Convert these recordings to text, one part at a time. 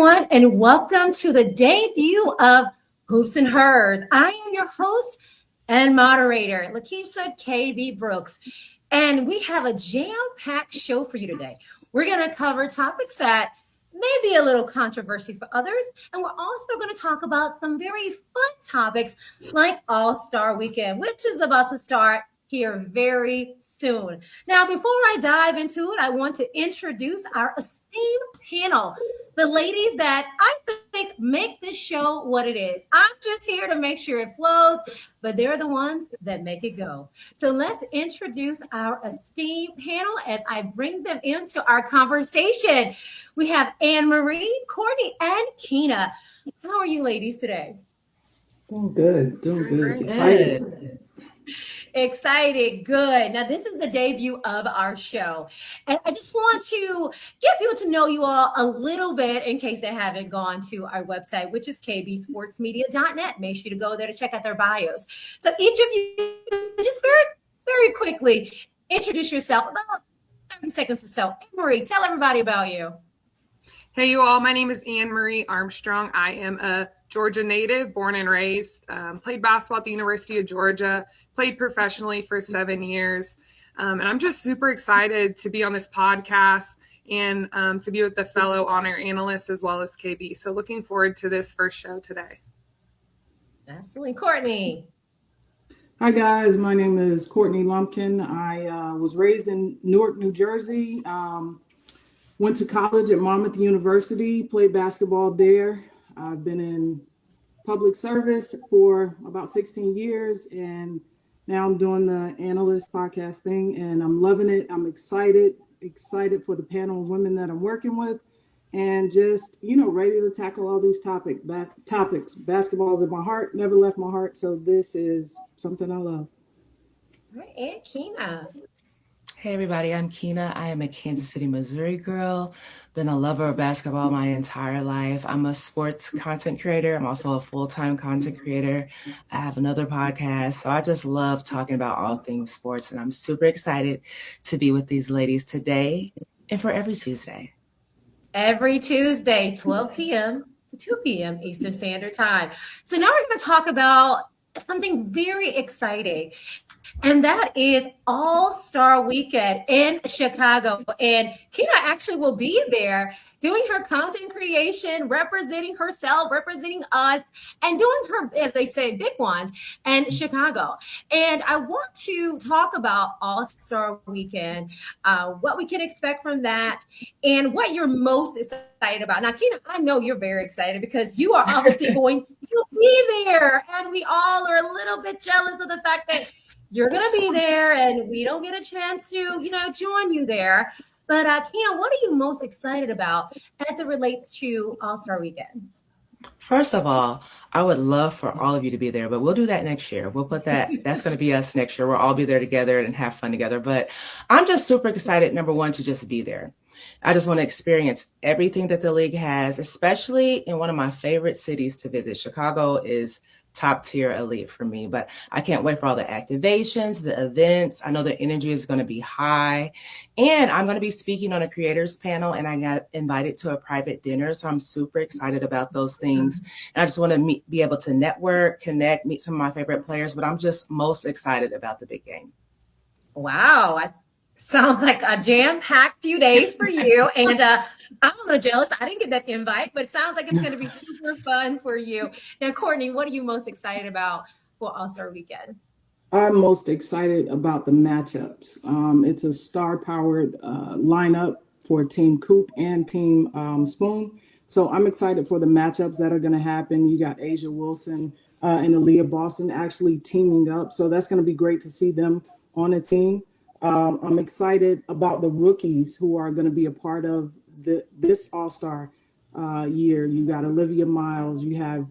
everyone, and welcome to the debut of Hoops and Hers. I am your host and moderator, Lakeisha KB Brooks, and we have a jam-packed show for you today. We're going to cover topics that may be a little controversial for others, and we're also going to talk about some very fun topics like All-Star Weekend, which is about to start here very soon. Now, before I dive into it, I want to introduce our esteemed panel, the ladies that I think make this show what it is. I'm just here to make sure it flows, but they're the ones that make it go. So let's introduce our esteemed panel as I bring them into our conversation. We have Anne Marie, Courtney, and Keena. How are you ladies today? Doing good. Excited. Excited. Good. Now, this is the debut of our show. And I just want to get people to know you all a little bit in case they haven't gone to our website, which is kbsportsmedia.net. Make sure to go there to check out their bios. So each of you, just very, very quickly, introduce yourself, about 30 seconds or so. Anne-Marie, tell everybody about you. Hey, you all. My name is Anne-Marie Armstrong. I am a Georgia native, born and raised, played basketball at the University of Georgia, played professionally for 7 years. And I'm just super excited to be on this podcast and to be with the fellow on-air analysts as well as KB. So looking forward to this first show today. Absolutely. Courtney. Hi, guys. My name is Courtney Lumpkin. I was raised in Newark, New Jersey. Went to college at Monmouth University, played basketball there. I've been in public service for about 16 years, and now I'm doing the analyst podcast thing, and I'm loving it. I'm excited for the panel of women that I'm working with, and just, ready to tackle all these topics. Basketball's in my heart, never left my heart, so this is something I love. All right, and Keena. Hey everybody, I'm Keena. I am a Kansas City, Missouri girl. Been a lover of basketball my entire life. I'm a sports content creator. I'm also a full-time content creator. I have another podcast. So I just love talking about all things sports. And I'm super excited to be with these ladies today and for every Tuesday. Every Tuesday, 12 p.m. to 2 p.m. Eastern Standard Time. So now we're going to talk about something very exciting. And that is All-Star Weekend in Chicago. And Keena actually will be there doing her content creation, representing herself, representing us, and doing her, as they say, big ones in Chicago. And I want to talk about All-Star Weekend, what we can expect from that, and what you're most excited about. Now, Keena, I know you're very excited because you are obviously going to be there. And we all are a little bit jealous of the fact that you're going to be there and we don't get a chance to, join you there. But Keena, what are you most excited about as it relates to All-Star Weekend? First of all, I would love for all of you to be there, but we'll do that next year. We'll put that's going to be us next year. We'll all be there together and have fun together. But I'm just super excited, number one, to just be there. I just want to experience everything that the league has, especially in one of my favorite cities to visit. Chicago is top tier elite for me, but I can't wait for all the activations, the events. I know the energy is going to be high, and I'm going to be speaking on a creators panel, and I got invited to a private dinner. So I'm super excited about those things. And I just want to be able to network, connect, meet some of my favorite players, but I'm just most excited about the big game. Wow. Sounds like a jam-packed few days for you. And I'm a little jealous. I didn't get that invite, but it sounds like it's going to be super fun for you. Now, Courtney, what are you most excited about for All-Star Weekend? I'm most excited about the matchups. It's a star-powered lineup for Team Coop and Team Spoon. So I'm excited for the matchups that are going to happen. You got A'ja Wilson and Aaliyah Boston actually teaming up. So that's going to be great to see them on a team. I'm excited about the rookies who are going to be a part of this All-Star year. You got Olivia Miles. You have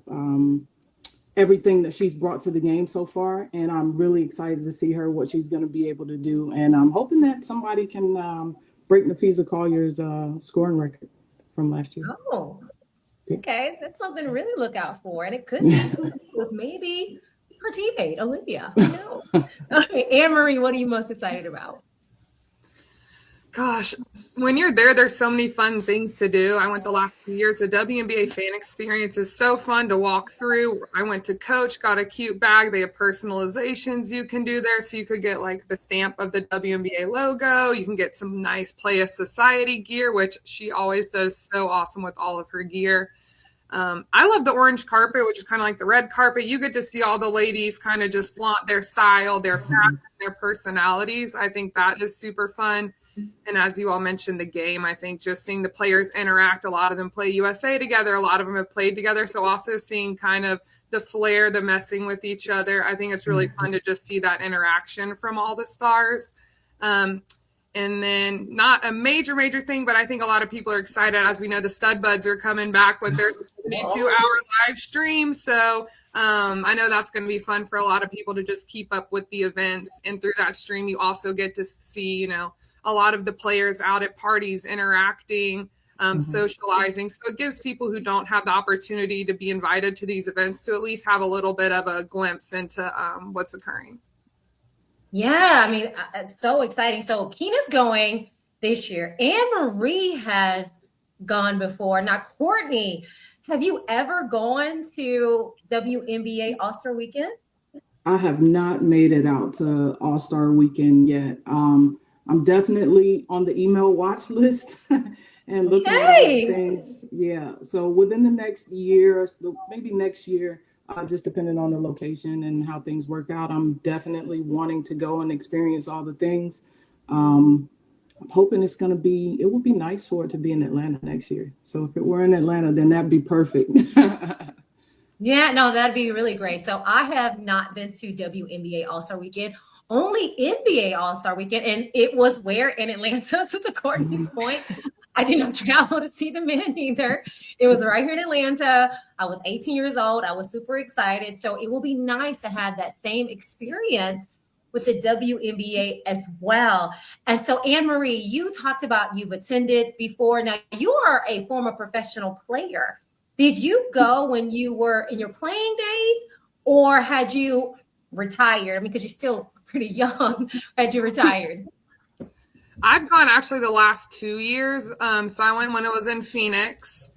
everything that she's brought to the game so far. And I'm really excited to see her, what she's going to be able to do. And I'm hoping that somebody can break Nafisa Collier's scoring record from last year. Oh, okay. That's something to really look out for. And it could be maybe her teammate, Olivia. Who knows? All right, Anne-Marie, what are you most excited about? Gosh, when you're there, there's so many fun things to do. I went the last 2 years. The WNBA fan experience is so fun to walk through. I went to Coach, got a cute bag. They have personalizations you can do there. So you could get like the stamp of the WNBA logo. You can get some nice Playa Society gear, which she always does so awesome with all of her gear. I love the orange carpet, which is kind of like the red carpet. You get to see all the ladies kind of just flaunt their style, their fashion, their personalities. I think that is super fun. And as you all mentioned, the game, I think just seeing the players interact, a lot of them play USA together. A lot of them have played together. So also seeing kind of the flair, the messing with each other. I think it's really fun to just see that interaction from all the stars. And then not a major thing, but I think a lot of people are excited. As we know, the Stud Buds are coming back with their 2-hour live stream. So I know that's going to be fun for a lot of people to just keep up with the events. And through that stream, you also get to see, a lot of the players out at parties interacting, socializing. So it gives people who don't have the opportunity to be invited to these events to at least have a little bit of a glimpse into what's occurring. Yeah, I mean, it's so exciting. So Keena's going this year. Anne-Marie has gone before. Now, Courtney, have you ever gone to WNBA All-Star Weekend? I have not made it out to All-Star Weekend yet. I'm definitely on the email watch list and looking at things. Yeah. So within the next year, maybe next year, just depending on the location and how things work out, I'm definitely wanting to go and experience all the things. I'm hoping it will be nice for it to be in Atlanta next year. So if it were in Atlanta, then that'd be perfect. Yeah, no, that'd be really great. So I have not been to WNBA All-Star Weekend, only NBA All-Star Weekend, and it was where in Atlanta. So to Courtney's point, I did not travel to see the men either. It was right here in Atlanta. I was 18 years old. I was super excited. So it will be nice to have that same experience with the WNBA as well. And so Anne-Marie, you talked about you've attended before. Now you are a former professional player. Did you go when you were in your playing days, or had you retired? I mean, because you're still pretty young. Had you retired? I've gone actually the last 2 years. So I went when it was in Phoenix,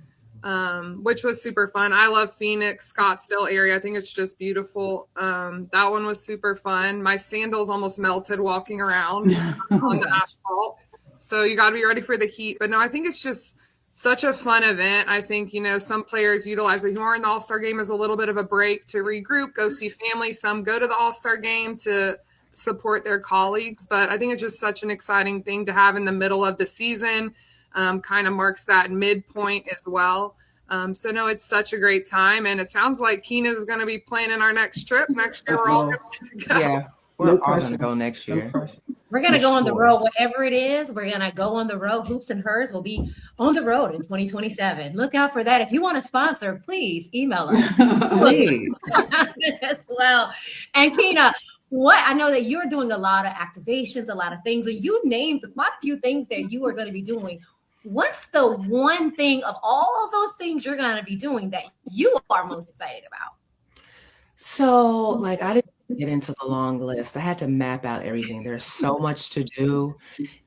which was super fun. I love Phoenix, Scottsdale area. I think it's just beautiful. That one was super fun. My sandals almost melted walking around on the asphalt. So you got to be ready for the heat. But no, I think it's just such a fun event. I think, some players utilize it who are in the All-Star game as a little bit of a break to regroup, go see family. Some go to the All-Star game to support their colleagues. But I think it's just such an exciting thing to have in the middle of the season. Kind of marks that midpoint as well. So no, it's such a great time. And it sounds like Keena is going to be planning our next trip. Next year, we're all going to go. Yeah, we're all going to go next year. We're going to go on the road, whatever it is. We're going to go on the road. Hoops and Hers will be on the road in 2027. Look out for that. If you want to sponsor, please email us. Please. As well. And Keena, I know that you're doing a lot of activations, a lot of things. And you named quite a few things that you are going to be doing. What's the one thing of all of those things you're going to be doing that you are most excited about? So, I didn't get into the long list. I had to map out everything. There's so much to do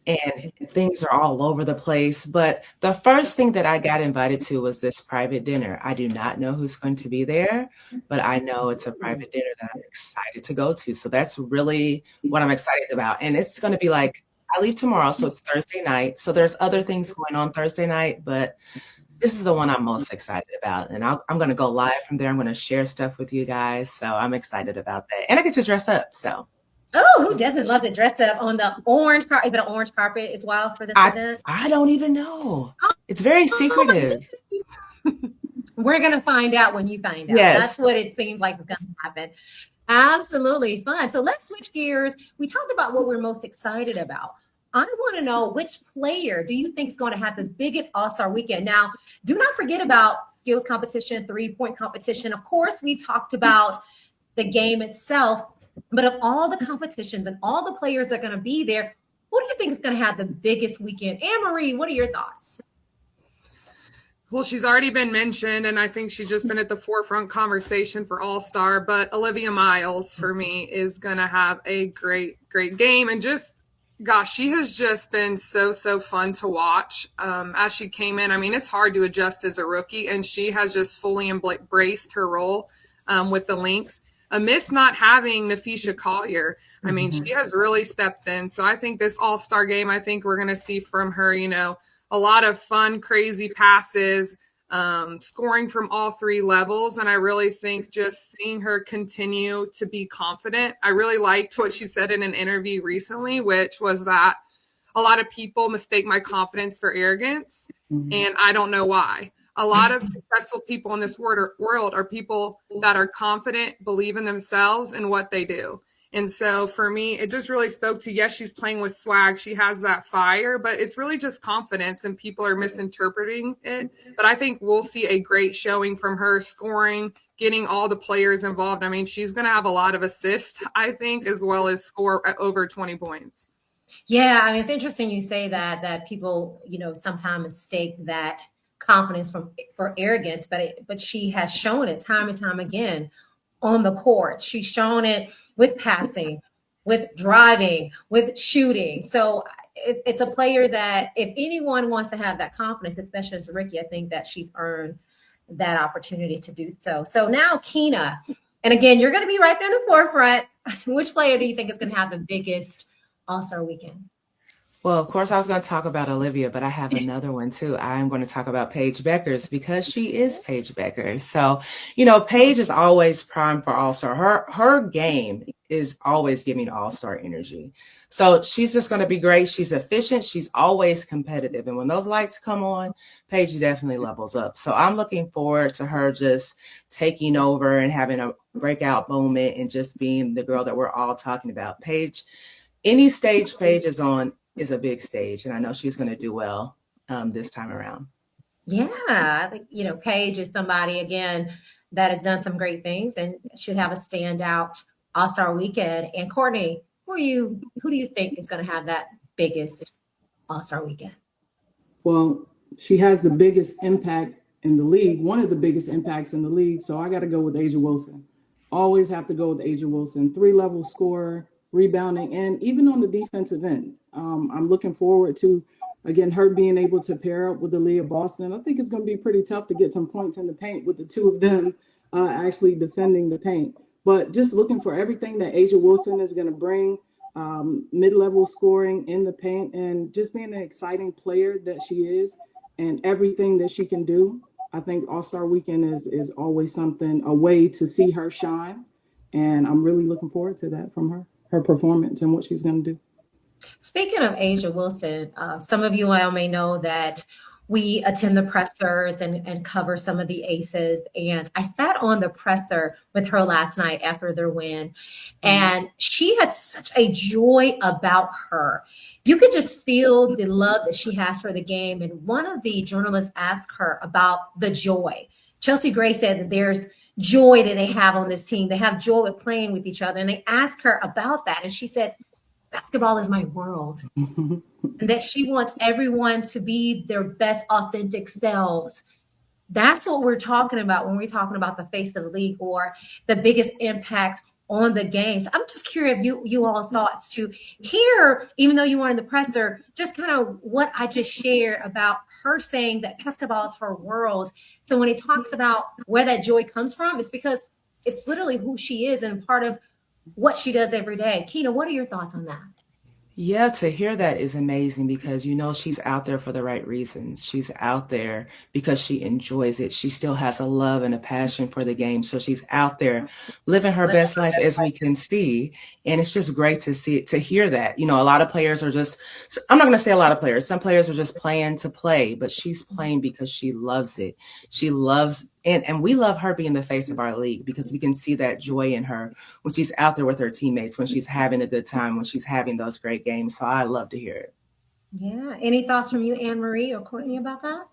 and things are all over the place. But the first thing that I got invited to was this private dinner. I do not know who's going to be there, but I know it's a private dinner that I'm excited to go to. So that's really what I'm excited about. And it's going to be I leave tomorrow, so it's Thursday night. So there's other things going on Thursday night, but this is the one I'm most excited about. And I'm going to go live from there. I'm going to share stuff with you guys. So I'm excited about that. And I get to dress up. So. Oh, who doesn't love to dress up on the orange carpet? Is it an orange carpet as well for this event? I don't even know. It's very secretive. We're going to find out when you find out. Yes. That's what it seems like is going to happen. Absolutely fun. So let's switch gears. We talked about what we're most excited about. I want to know, which player do you think is going to have the biggest All-Star weekend? Now, do not forget about skills competition, three-point competition. Of course, we talked about the game itself, but of all the competitions and all the players that are going to be there, who do you think is going to have the biggest weekend? Anne-Marie, what are your thoughts? Well, she's already been mentioned, and I think she's just been at the forefront conversation for All-Star, but Olivia Miles, for me, is going to have a great, great game. And just Gosh, she has just been so fun to watch. As she came in, I mean, it's hard to adjust as a rookie, and she has just fully embraced her role with the Lynx. Amidst not having Nafisha Collier, I mean, she has really stepped in. So I think this All-Star game, I think we're going to see from her, a lot of fun, crazy passes, scoring from all three levels. And I really think just seeing her continue to be confident. I really liked what she said in an interview recently, which was that a lot of people mistake my confidence for arrogance, and I don't know why. A lot of successful people in this world are people that are confident, believe in themselves and what they do. And so for me, it just really spoke to, yes, she's playing with swag. She has that fire, but it's really just confidence, and people are misinterpreting it. But I think we'll see a great showing from her, scoring, getting all the players involved. I mean, she's going to have a lot of assists, I think, as well as score at over 20 points. Yeah, I mean, it's interesting you say that people, sometimes mistake that confidence for arrogance, but she has shown it time and time again on the court. She's shown it with passing, with driving, with shooting. So it's a player that if anyone wants to have that confidence, especially as a rookie, I think that she's earned that opportunity to do so. So now Keena, and again, you're going to be right there in the forefront. Which player do you think is going to have the biggest All-Star weekend? Well, of course, I was going to talk about Olivia, but I have another one too. I'm going to talk about Paige Beckers because she is Paige Beckers. So, Paige is always primed for All-Star. Her game is always giving All-Star energy. So she's just going to be great. She's efficient. She's always competitive. And when those lights come on, Paige definitely levels up. So I'm looking forward to her just taking over and having a breakout moment and just being the girl that we're all talking about. Paige, any stage Paige is on is a big stage, and I know she's going to do well this time around. Yeah, I think, Paige is somebody, again, that has done some great things and should have a standout All-Star weekend. And Courtney, who do you think is going to have that biggest All-Star weekend? Well, she has the biggest impact in the league, one of the biggest impacts in the league. So I got to go with A'ja Wilson. Always have to go with A'ja Wilson. 3-level scorer, rebounding, and even on the defensive end. I'm looking forward to, again, her being able to pair up with Aaliyah Boston. I think it's going to be pretty tough to get some points in the paint with the two of them actually defending the paint. But just looking for everything that A'ja Wilson is going to bring, mid-level scoring in the paint, and just being an exciting player that she is and everything that she can do. I think All-Star Weekend is always something, a way to see her shine. And I'm really looking forward to that from her performance and what she's going to do. Speaking of A'ja Wilson, some of you all may know that we attend the pressers and cover some of the aces. And I sat on the presser with her last night after their win. And she had such a joy about her. You could just feel the love that she has for the game. And one of the journalists asked her about the joy. Chelsea Gray said that there's joy that they have on this team. They have joy with playing with each other. And they asked her about that. And she says, basketball is my world. And that she wants everyone to be their best authentic selves. That's what we're talking about when we're talking about the face of the league or the biggest impact on the game. So I'm just curious if you all's thoughts to hear, even though you weren't in the presser, just kind of what I just shared about her saying that basketball is her world. So when he talks about where that joy comes from, it's because it's literally who she is and part of what she does every day. Keena, what are your thoughts on that? Yeah, to hear that is amazing because she's out there for the right reasons. She's out there because she enjoys it. She still has a love and a passion for the game. So she's out there living her best life as we can see. And it's just great to hear that. A lot of players are just, I'm not going to say a lot of players. Some players are just playing to play, but she's playing because she loves it. She loves and we love her being the face of our league because we can see that joy in her when she's out there with her teammates, when she's having a good time, when she's having those great games. So I love to hear it. Yeah. Any thoughts from you, Anne Marie or Courtney, about that?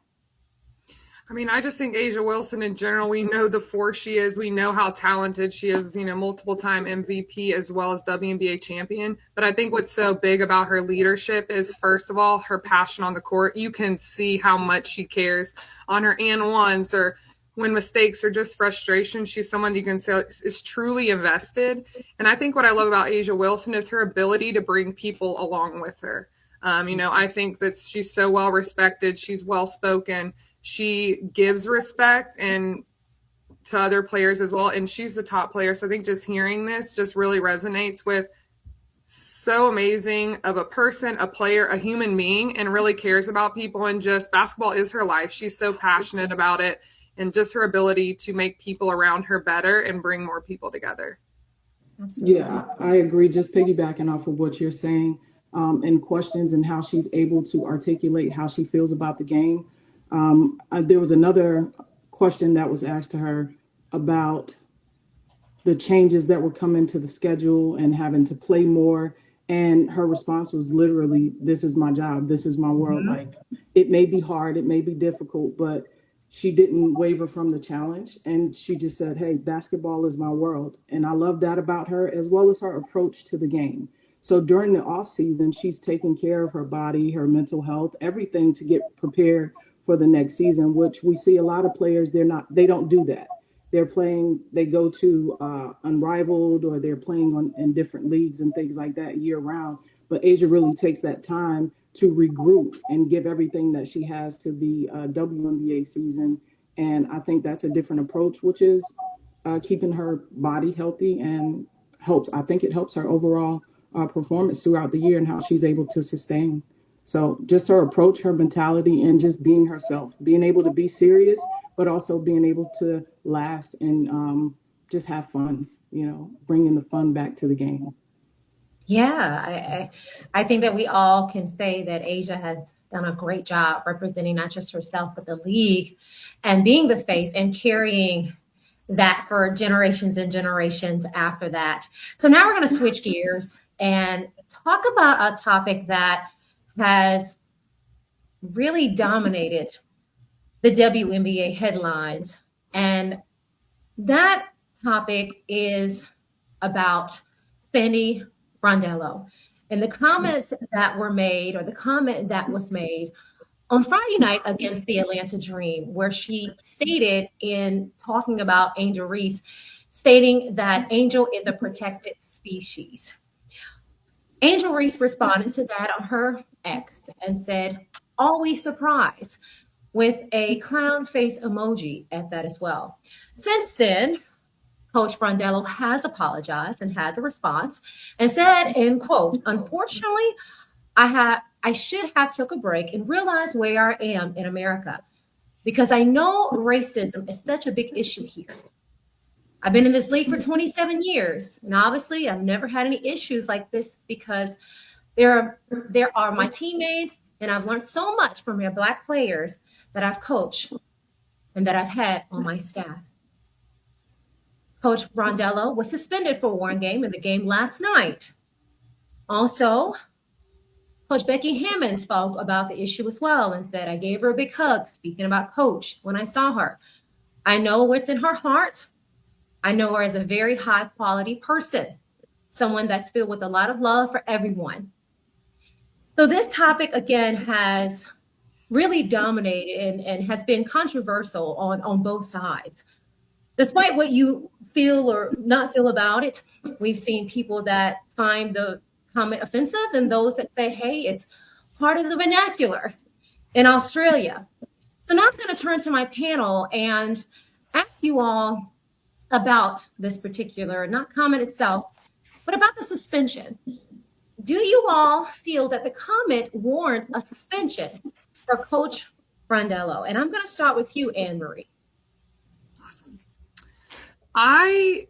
I mean, I just think A'ja Wilson in general, we know the force she is. We know how talented she is, multiple time MVP as well as WNBA champion. But I think what's so big about her leadership is, first of all, her passion on the court. You can see how much she cares on her and ones or when mistakes are just frustration, she's someone you can say is truly invested. And I think what I love about A'ja Wilson is her ability to bring people along with her. I think that she's so well respected. She's well spoken. She gives respect and to other players as well. And she's the top player. So I think just hearing this just really resonates with so amazing of a person, a player, a human being, and really cares about people. And just basketball is her life. She's so passionate about it, and just her ability to make people around her better and bring more people together. Absolutely. Yeah, I agree. Just piggybacking off of what you're saying, and questions and how she's able to articulate how she feels about the game. There was another question that was asked to her about the changes that were coming to the schedule and having to play more. And her response was literally, "This is my job. This is my world." Like, it may be hard, it may be difficult, but she didn't waver from the challenge. And she just said, "Hey, basketball is my world." And I love that about her, as well as her approach to the game. So during the off season, she's taking care of her body, her mental health, everything to get prepared for the next season, which we see a lot of players, they don't do that. They're playing, they go to Unrivaled, or they're playing in different leagues and things like that year round. But A'ja really takes that time to regroup and give everything that she has to the WNBA season. And I think that's a different approach, which is keeping her body healthy, and I think it helps her overall performance throughout the year and how she's able to sustain. So just her approach, her mentality, and just being herself, being able to be serious, but also being able to laugh and just have fun, bringing the fun back to the game. Yeah, I think that we all can say that A'ja has done a great job representing not just herself, but the league, and being the face and carrying that for generations and generations after that. So now we're going to switch gears and talk about a topic that has really dominated the WNBA headlines. And that topic is about Sandy Brondello. And the comments that were made, or the comment that was made on Friday night against the Atlanta Dream, where she stated, in talking about Angel Reese, stating that Angel is a protected species. Angel Reese responded to that on her X and said, "Always surprised," with a clown face emoji at that as well. Since then, Coach Brondello has apologized and has a response and said, in quote, "Unfortunately, I should have took a break and realized where I am in America, because I know racism is such a big issue here. I've been in this league for 27 years, and obviously I've never had any issues like this, because there are my teammates, and I've learned so much from your Black players that I've coached and that I've had on my staff." Coach Brondello was suspended for one game in the game last night. Also, Coach Becky Hammon spoke about the issue as well and said, "I gave her a big hug," speaking about Coach, "when I saw her. I know what's in her heart. I know her as a very high quality person, someone that's filled with a lot of love for everyone." So this topic, again, has really dominated and has been controversial on both sides. Despite what you feel or not feel about it, we've seen people that find the comment offensive and those that say, "Hey, it's part of the vernacular in Australia." So now I'm going to turn to my panel and ask you all about this particular, not comment itself, but about the suspension. Do you all feel that the comment warrant a suspension for Coach Brondello? And I'm going to start with you, Anne Marie. Awesome. I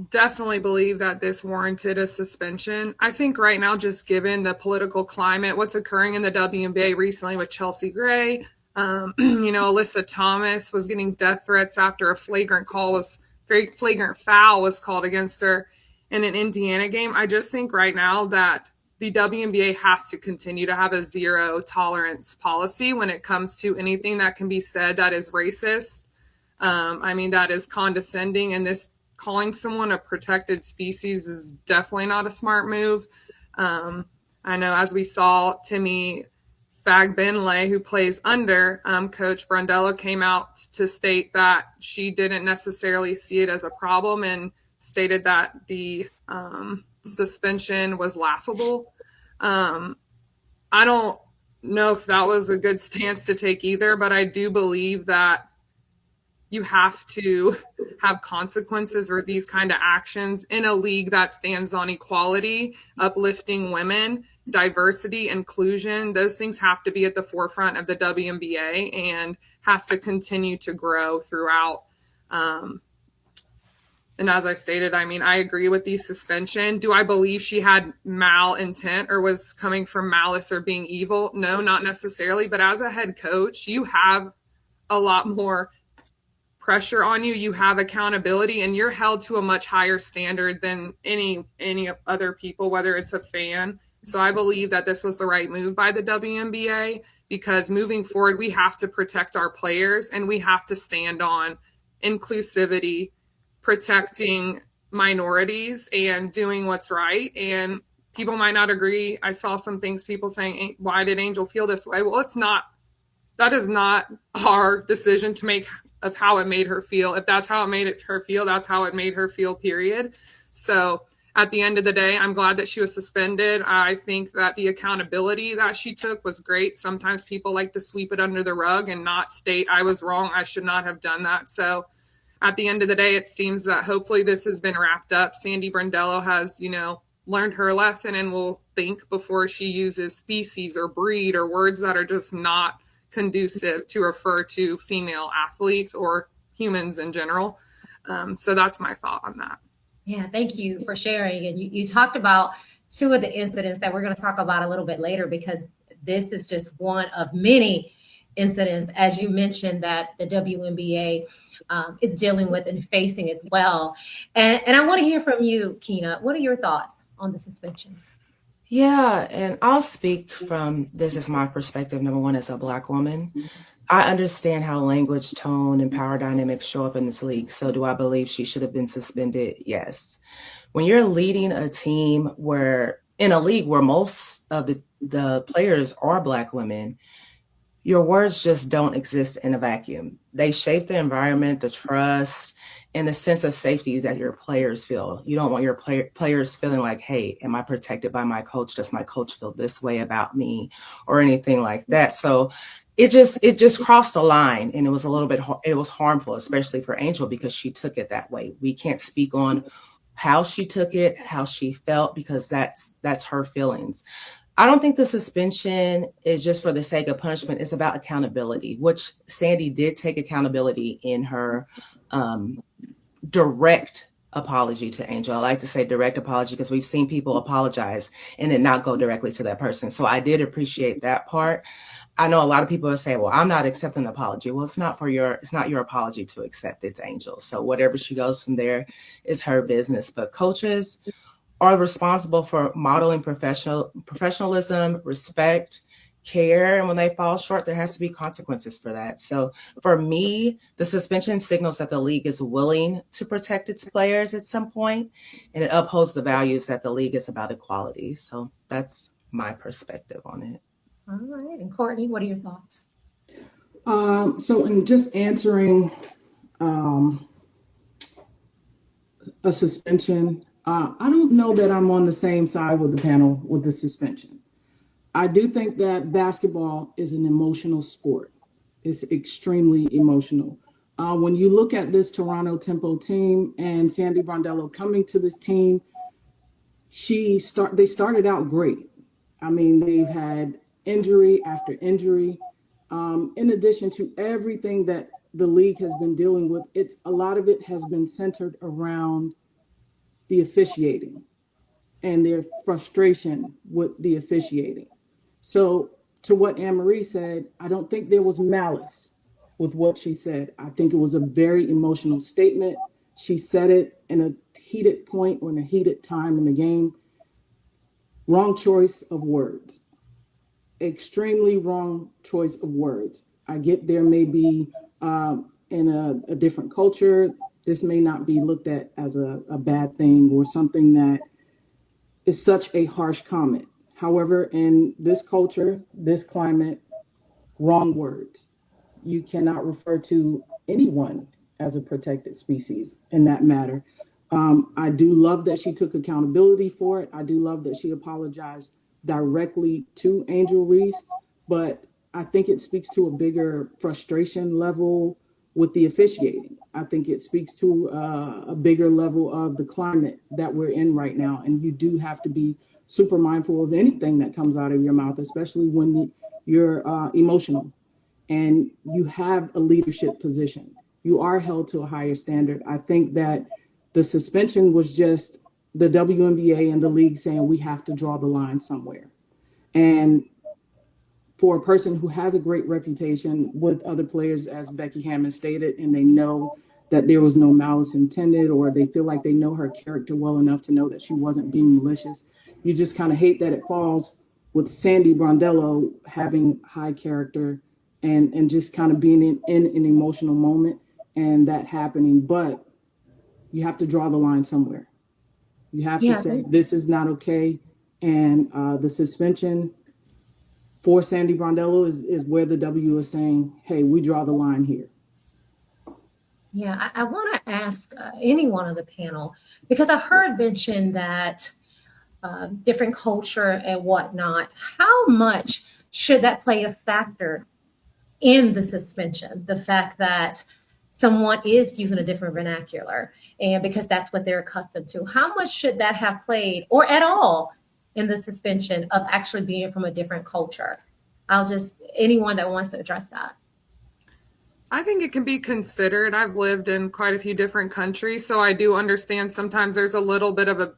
definitely believe that this warranted a suspension. I think right now, just given the political climate, what's occurring in the WNBA recently with Chelsea Gray, Alyssa Thomas was getting death threats after a very flagrant foul was called against her in an Indiana game. I just think right now that the WNBA has to continue to have a zero tolerance policy when it comes to anything that can be said that is racist. That is condescending, and this calling someone a protected species is definitely not a smart move. I know, as we saw, Timmy Spagbenley, who plays under Coach Brundello, came out to state that she didn't necessarily see it as a problem and stated that the suspension was laughable. I don't know if that was a good stance to take either, but I do believe that you have to have consequences for these kind of actions in a league that stands on equality, uplifting women, diversity, inclusion. Those things have to be at the forefront of the WNBA and has to continue to grow throughout. And as I stated, I mean, I agree with the suspension. Do I believe she had malintent or was coming from malice or being evil? No, not necessarily. But as a head coach, you have a lot more pressure on you. You have accountability, and you're held to a much higher standard than any other people, whether it's a fan. So I believe that this was the right move by the WNBA, because moving forward, we have to protect our players and we have to stand on inclusivity, protecting minorities, and doing what's right. And people might not agree. I saw some things, people saying, why did Angel feel this way? Well, that is not our decision to make of how it made her feel. If that's how it made her feel, that's how it made her feel, period. So at the end of the day, I'm glad that she was suspended. I think that the accountability that she took was great. Sometimes people like to sweep it under the rug and not state, I was wrong, I should not have done that. So at the end of the day, it seems that hopefully this has been wrapped up. Sandy Brundello has, learned her lesson and will think before she uses species or breed or words that are just not conducive to refer to female athletes or humans in general. So that's my thought on that. Yeah, thank you for sharing. And you talked about two of the incidents that we're going to talk about a little bit later, because this is just one of many incidents, as you mentioned, that the WNBA is dealing with and facing as well. And I want to hear from you, Keena. What are your thoughts on the suspension? Yeah, and I'll speak from this as my perspective. Number one, as a Black woman, I understand how language, tone, and power dynamics show up in this league. So do I believe she should have been suspended? Yes. When you're leading a team in a league where most of the players are Black women, your words just don't exist in a vacuum. They shape the environment, the trust, and the sense of safety that your players feel. You don't want your players feeling like, hey, am I protected by my coach? Does my coach feel this way about me, or anything like that? So it just crossed the line, and it was it was harmful, especially for Angel, because she took it that way. We can't speak on how she took it, how she felt, because that's her feelings. I don't think the suspension is just for the sake of punishment. It's about accountability, which Sandy did take accountability in her direct apology to Angel. I like to say direct apology because we've seen people apologize and then not go directly to that person. So I did appreciate that part. I know a lot of people will say, well, I'm not accepting the apology. Well, it's not your apology to accept. It's Angel. So whatever she goes from there is her business. But coaches are responsible for modeling professionalism, respect, care. And when they fall short, there has to be consequences for that. So for me, the suspension signals that the league is willing to protect its players at some point, and it upholds the values that the league is about equality. So that's my perspective on it. All right. And Courtney, what are your thoughts? So in just answering a suspension, I don't know that I'm on the same side with the panel with the suspension. I do think that basketball is an emotional sport. It's extremely emotional. When you look at this Toronto Tempo team and Sandy Brundello coming to this team, they started out great. I mean, they've had injury after injury. In addition to everything that the league has been dealing with, a lot of it has been centered around the officiating and their frustration with the officiating. So to what Anne-Marie said, I don't think there was malice with what she said. I think it was a very emotional statement. She said it in a heated point or in a heated time in the game. Wrong choice of words. Extremely wrong choice of words. I get there may be in a different culture, this may not be looked at as a bad thing or something that is such a harsh comment. However, in this culture, this climate, wrong words. You cannot refer to anyone as a protected species in that matter. I do love that she took accountability for it. I do love that she apologized directly to Angel Reese, but I think it speaks to a bigger frustration level with the officiating. I think it speaks to a bigger level of the climate that we're in right now. And you do have to be super mindful of anything that comes out of your mouth, especially when you're emotional and you have a leadership position. You are held to a higher standard. I think that the suspension was just the WNBA and the league saying we have to draw the line somewhere. And for a person who has a great reputation with other players, as Becky Hammon stated, and they know that there was no malice intended, or they feel like they know her character well enough to know that she wasn't being malicious, you just kind of hate that it falls with Sandy Brondello having high character and just kind of being in an emotional moment and that happening. But you have to draw the line somewhere. You have to say, this is not okay. And the suspension for Sandy Brondello is where the W is saying, hey, we draw the line here. Yeah, I want to ask anyone on the panel, because I heard mention that different culture and whatnot, how much should that play a factor in the suspension? The fact that someone is using a different vernacular, and because that's what they're accustomed to, how much should that have played, or at all, in the suspension of actually being from a different culture? Anyone that wants to address that. I think it can be considered. I've lived in quite a few different countries, so I do understand sometimes there's a little bit of a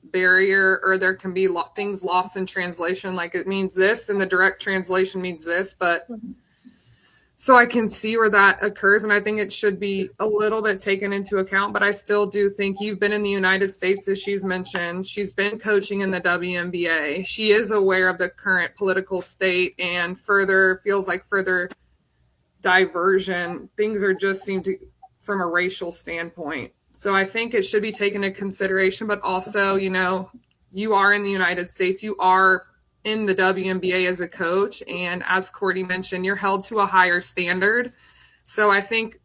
barrier, or there can be things lost in translation, like it means this and the direct translation means this, but so I can see where that occurs, and I think it should be a little bit taken into account. But I still do think, you've been in the United States, as she's mentioned. She's been coaching in the WNBA. She is aware of the current political state, and feels like further diversion. Things are just seem to, from a racial standpoint. So I think it should be taken into consideration. But also, you are in the United States. You are in the WNBA as a coach, and as Courtney mentioned, you're held to a higher standard. So I think,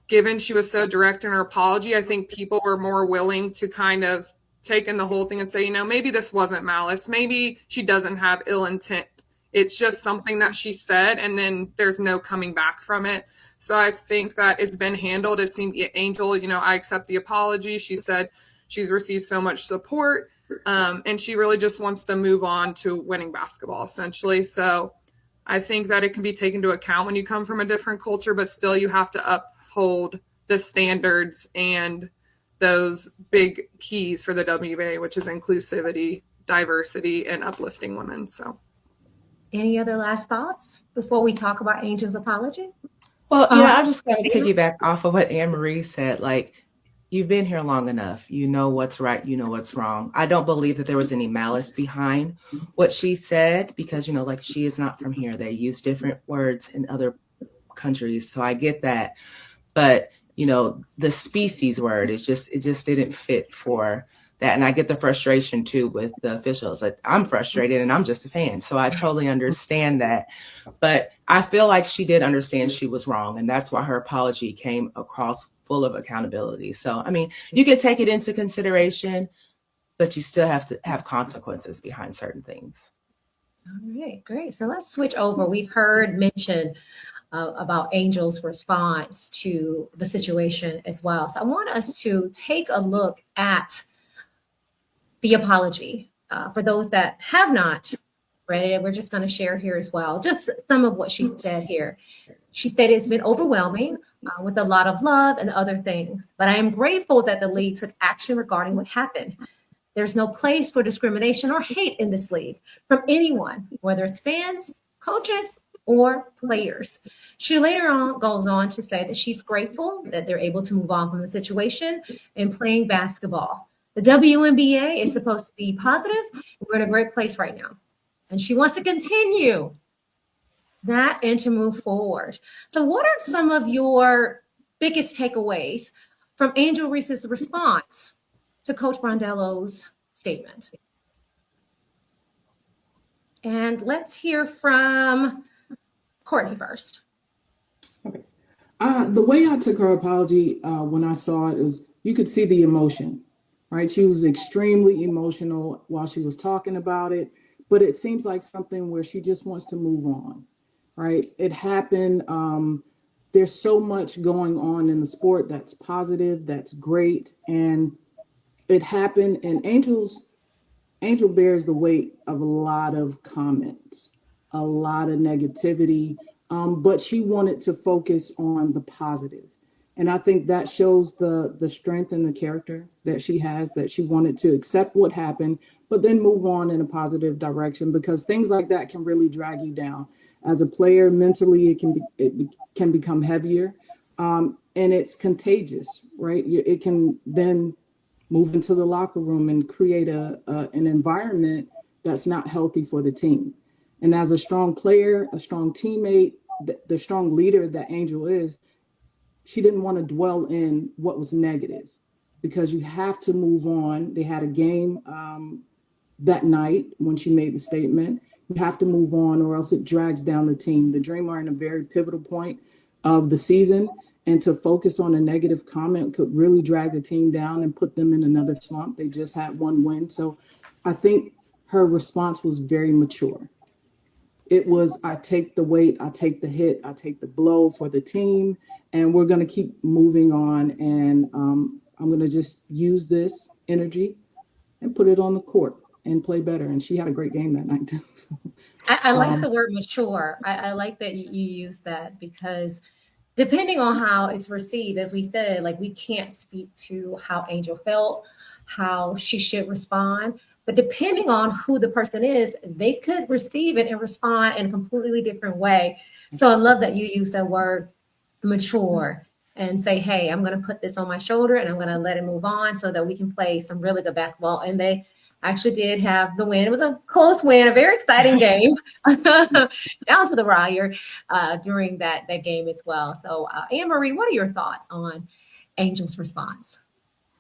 given she was so direct in her apology, I think people were more willing to kind of take in the whole thing and say, maybe this wasn't malice, maybe she doesn't have ill intent, it's just something that she said, and then there's no coming back from it. So I think that it's been handled. It seemed, Angel, I accept the apology. She said she's received so much support. And she really just wants to move on to winning basketball, essentially. So I think that it can be taken into account when you come from a different culture, but still you have to uphold the standards and those big keys for the WNBA, which is inclusivity, diversity, and uplifting women. So, any other last thoughts before we talk about Angel's apology? Well, I'm just going to piggyback off of what Anne Marie said. Like, you've been here long enough. You know what's right. You know what's wrong. I don't believe that there was any malice behind what she said, because, like, she is not from here. They use different words in other countries. So I get that. But, the species word, it just didn't fit for that. And I get the frustration too with the officials. Like, I'm frustrated and I'm just a fan. So I totally understand that. But I feel like she did understand she was wrong. And that's why her apology came across full of accountability. So, you can take it into consideration, but you still have to have consequences behind certain things. All right, great. So let's switch over. We've heard mention about Angel's response to the situation as well. So I want us to take a look at the apology. For those that have not read it, we're just going to share here as well, just some of what she said here. She stated it's been overwhelming with a lot of love and other things, but I am grateful that the league took action regarding what happened. There's no place for discrimination or hate in this league from anyone, whether it's fans, coaches, or players. She later on goes on to say that she's grateful that they're able to move on from the situation and playing basketball. The WNBA is supposed to be positive. We're in a great place right now. And she wants to continue that and to move forward. So what are some of your biggest takeaways from Angel Reese's response to Coach Brondello's statement? And let's hear from Courtney first. The way I took her apology when I saw it is you could see the emotion, right? She was extremely emotional while she was talking about it, but it seems like something where she just wants to move on, right? It happened. There's so much going on in the sport that's positive, that's great, and it happened. And Angel bears the weight of a lot of comments, a lot of negativity, but she wanted to focus on the positive. And I think that shows the strength and the character that she has, that she wanted to accept what happened, but then move on in a positive direction, because things like that can really drag you down. As a player, mentally, it can become heavier, and it's contagious, right? It can then move into the locker room and create an environment that's not healthy for the team. And as a strong player, a strong teammate, the strong leader that Angel is, she didn't want to dwell in what was negative, because you have to move on. They had a game that night when she made the statement. You have to move on, or else it drags down the team. The Dream are in a very pivotal point of the season, and to focus on a negative comment could really drag the team down and put them in another slump. They just had one win. So I think her response was very mature. It was, I take the weight, I take the hit, I take the blow for the team, and we're going to keep moving on. And I'm going to just use this energy and put it on the court and play better. And she had a great game that night too. I like the word mature. I like that you use that, because depending on how it's received, as we said, like, we can't speak to how Angel felt, how she should respond. But depending on who the person is, they could receive it and respond in a completely different way. So I love that you use that word mature and say, hey, I'm going to put this on my shoulder and I'm going to let it move on so that we can play some really good basketball. And they actually did have the win. It was a close win, a very exciting game down to the wire during that game as well. So Anne Marie, what are your thoughts on Angel's response?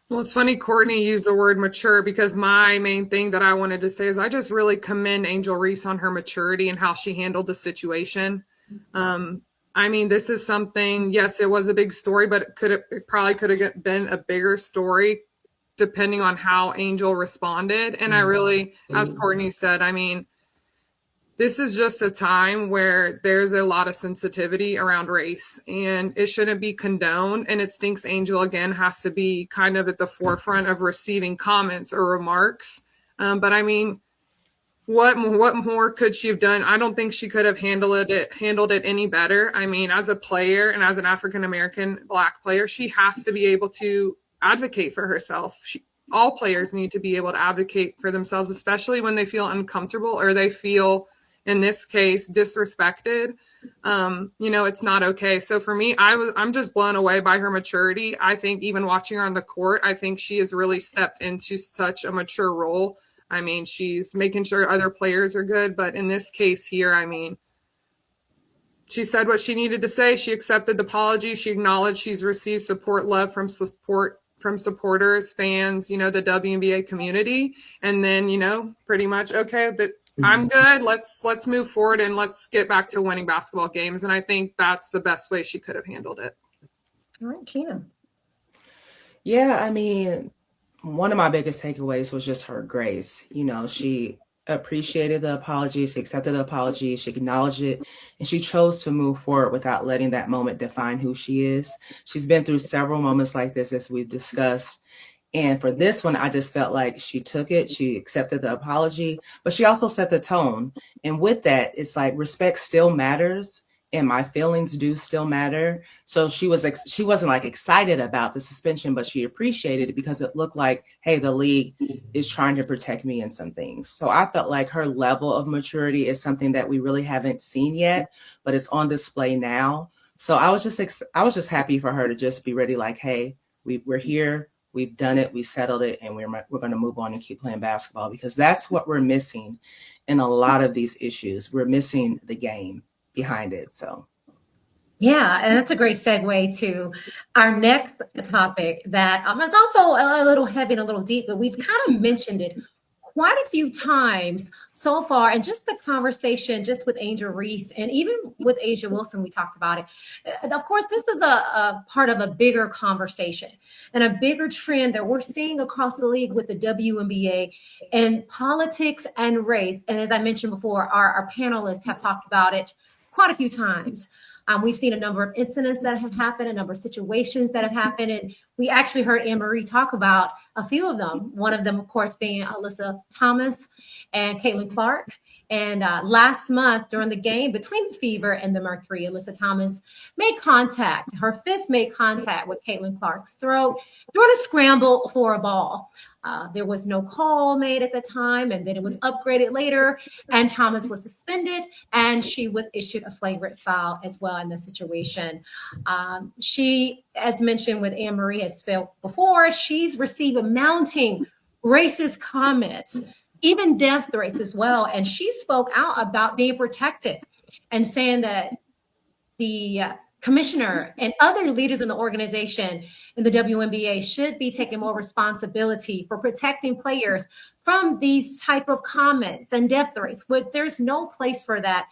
Well, it's funny Courtney used the word mature, because my main thing that I wanted to say is I just really commend Angel Reese on her maturity and how she handled the situation. I mean, this is something, yes, it was a big story, but it probably could have been a bigger story depending on how Angel responded. And I really, as Courtney said, I mean, this is just a time where there's a lot of sensitivity around race, and it shouldn't be condoned. And it stinks Angel, again, has to be kind of at the forefront of receiving comments or remarks. But I mean, what more could she have done? I don't think she could have handled it any better. I mean, as a player and as an African-American Black player, she has to be able to advocate for herself. All players need to be able to advocate for themselves, especially when they feel uncomfortable or they feel, in this case, disrespected. It's not okay. So for me, I'm just blown away by her maturity. I think even watching her on the court, I think she has really stepped into such a mature role. I mean, she's making sure other players are good, but in this case here, I mean, she said what she needed to say. She accepted the apology. She acknowledged she's received love from supporters, fans, the WNBA community. And then, pretty much, okay, I'm good. Let's move forward and let's get back to winning basketball games. And I think that's the best way she could have handled it. All right, Kim. Yeah, I mean, one of my biggest takeaways was just her grace. She appreciated the apology. She accepted the apology. She acknowledged it, and she chose to move forward without letting that moment define who she is. She's been through several moments like this, as we've discussed. And for this one, I just felt like she took it. She accepted the apology, but she also set the tone. And with that, it's like respect still matters, and my feelings do still matter. So she wasn't like excited about the suspension, but she appreciated it because it looked like, hey, the league is trying to protect me in some things. So I felt like her level of maturity is something that we really haven't seen yet, but it's on display now. So I was just happy for her to just be ready, like, hey, we're here. We've done it. We settled it, and we're going to move on and keep playing basketball, because that's what we're missing in a lot of these issues. We're missing the game behind it. So, yeah, and that's a great segue to our next topic that is also a little heavy and a little deep, but we've kind of mentioned it quite a few times so far, and just the conversation just with Angel Reese and even with Asia Wilson, we talked about it. Of course, this is a part of a bigger conversation and a bigger trend that we're seeing across the league with the WNBA and politics and race. And as I mentioned before, our panelists have talked about it quite a few times. We've seen a number of incidents that have happened, a number of situations that have happened, and we actually heard Anne Marie talk about a few of them. One of them, of course, being Alyssa Thomas and Caitlin Clark. And last month during the game between the Fever and the Mercury, Alyssa Thomas made contact. Her fist made contact with Caitlin Clark's throat during a scramble for a ball. There was no call made at the time, and then it was upgraded later, and Thomas was suspended, and she was issued a flagrant foul as well in the situation. She, as mentioned with Anne Marie, has spelled before, she's received mounting racist comments, even death threats as well, and she spoke out about being protected and saying that the commissioner and other leaders in the organization in the WNBA should be taking more responsibility for protecting players from these type of comments and death threats. But there's no place for that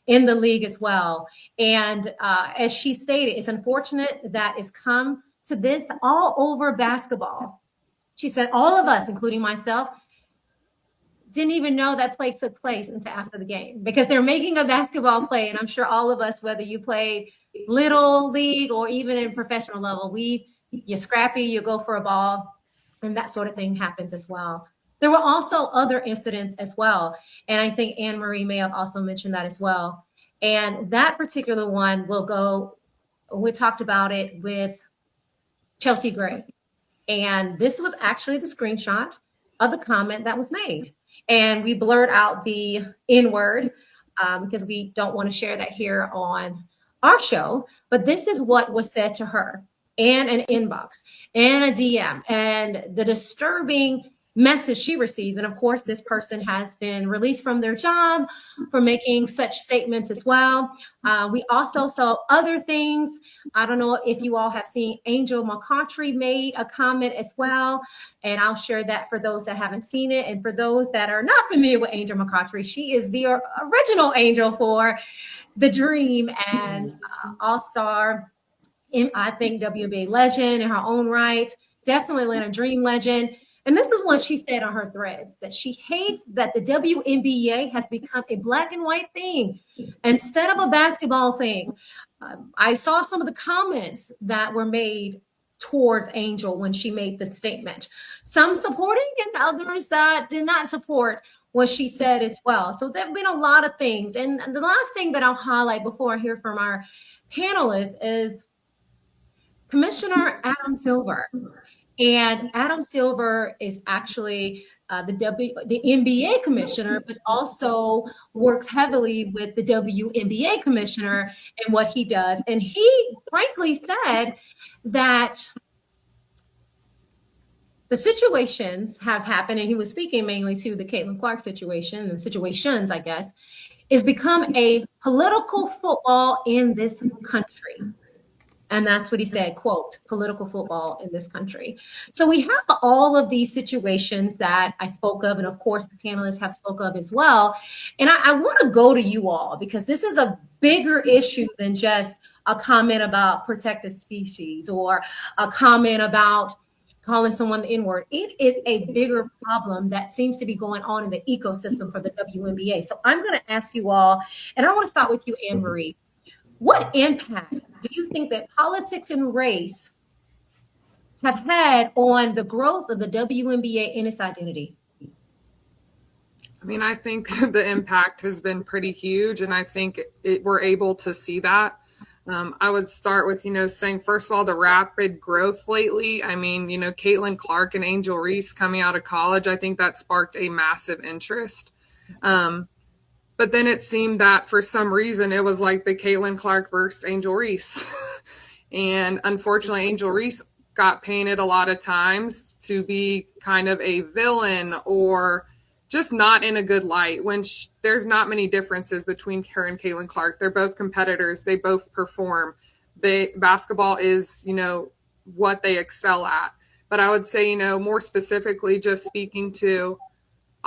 in the league as well. And as she stated, it's unfortunate that it's come to this all over basketball. She said, all of us, including myself, didn't even know that play took place until after the game because they're making a basketball play. And I'm sure all of us, whether you played little league or even in professional level, you're scrappy, you go for a ball, and that sort of thing happens as well. There were also other incidents as well. And I think Anne Marie may have also mentioned that as well. And that particular one we talked about it with Chelsea Gray. And this was actually the screenshot of the comment that was made. And we blurred out the N-word because we don't want to share that here on our show. But this is what was said to her in an inbox and a DM and the disturbing message she receives. And of course, this person has been released from their job for making such statements as well. We also saw other things. I don't know if you all have seen Angel McCoughtry made a comment as well. And I'll share that for those that haven't seen it. And for those that are not familiar with Angel McCoughtry, she is the original Angel for The Dream and all-star, I think, WNBA legend in her own right. Definitely Atlanta Dream legend. And this is what she said on her thread, that she hates that the WNBA has become a black and white thing instead of a basketball thing. I saw some of the comments that were made towards Angel when she made the statement. Some supporting and others that did not support what she said as well. So there have been a lot of things. And the last thing that I'll highlight before I hear from our panelists is Commissioner Adam Silver. And Adam Silver is actually the NBA commissioner, but also works heavily with the WNBA commissioner and what he does. And he frankly said that the situations have happened, and he was speaking mainly to the Caitlin Clark situation, and situations, I guess, is become a political football in this country. And that's what he said, quote, political football in this country. So we have all of these situations that I spoke of, and of course the panelists have spoke of as well. And I want to go to you all because this is a bigger issue than just a comment about protected species or a comment about calling someone the N-word. It is a bigger problem that seems to be going on in the ecosystem for the WNBA. So I'm going to ask you all, and I want to start with you, Anne Marie. What impact do you think that politics and race have had on the growth of the WNBA and its identity? I mean, I think the impact has been pretty huge, and I think we're able to see that. I would start with, saying, first of all, the rapid growth lately. I mean, Caitlin Clark and Angel Reese coming out of college, I think that sparked a massive interest. But then it seemed that for some reason it was like the Caitlin Clark versus Angel Reese. And unfortunately, Angel Reese got painted a lot of times to be kind of a villain or just not in a good light when there's not many differences between her and Caitlin Clark. They're both competitors. They both perform. Basketball is, what they excel at. But I would say, more specifically, just speaking to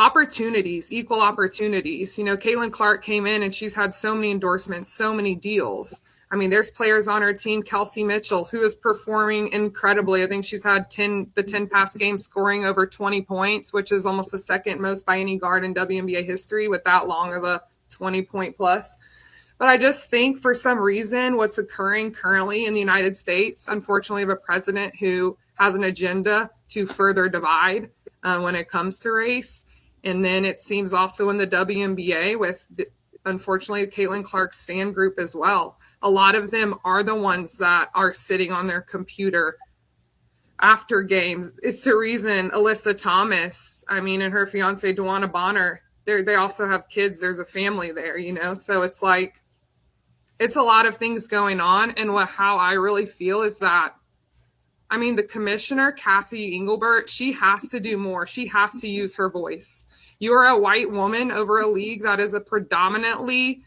opportunities, equal opportunities. You know, Caitlin Clark came in and she's had so many endorsements, so many deals. I mean, there's players on her team, Kelsey Mitchell, who is performing incredibly. I think she's had the 10 past games scoring over 20 points, which is almost the second most by any guard in WNBA history with that long of a 20-point plus. But I just think for some reason what's occurring currently in the United States, unfortunately, we have a president who has an agenda to further divide when it comes to race. And then it seems also in the WNBA with, unfortunately, Caitlin Clark's fan group as well. A lot of them are the ones that are sitting on their computer after games. It's the reason Alyssa Thomas, and her fiance, DeWanna Bonner, they also have kids. There's a family there, you know? So it's like, it's a lot of things going on. And how I really feel is that, the commissioner, Kathy Engelbert, she has to do more. She has to use her voice. You're a white woman over a league that is a predominantly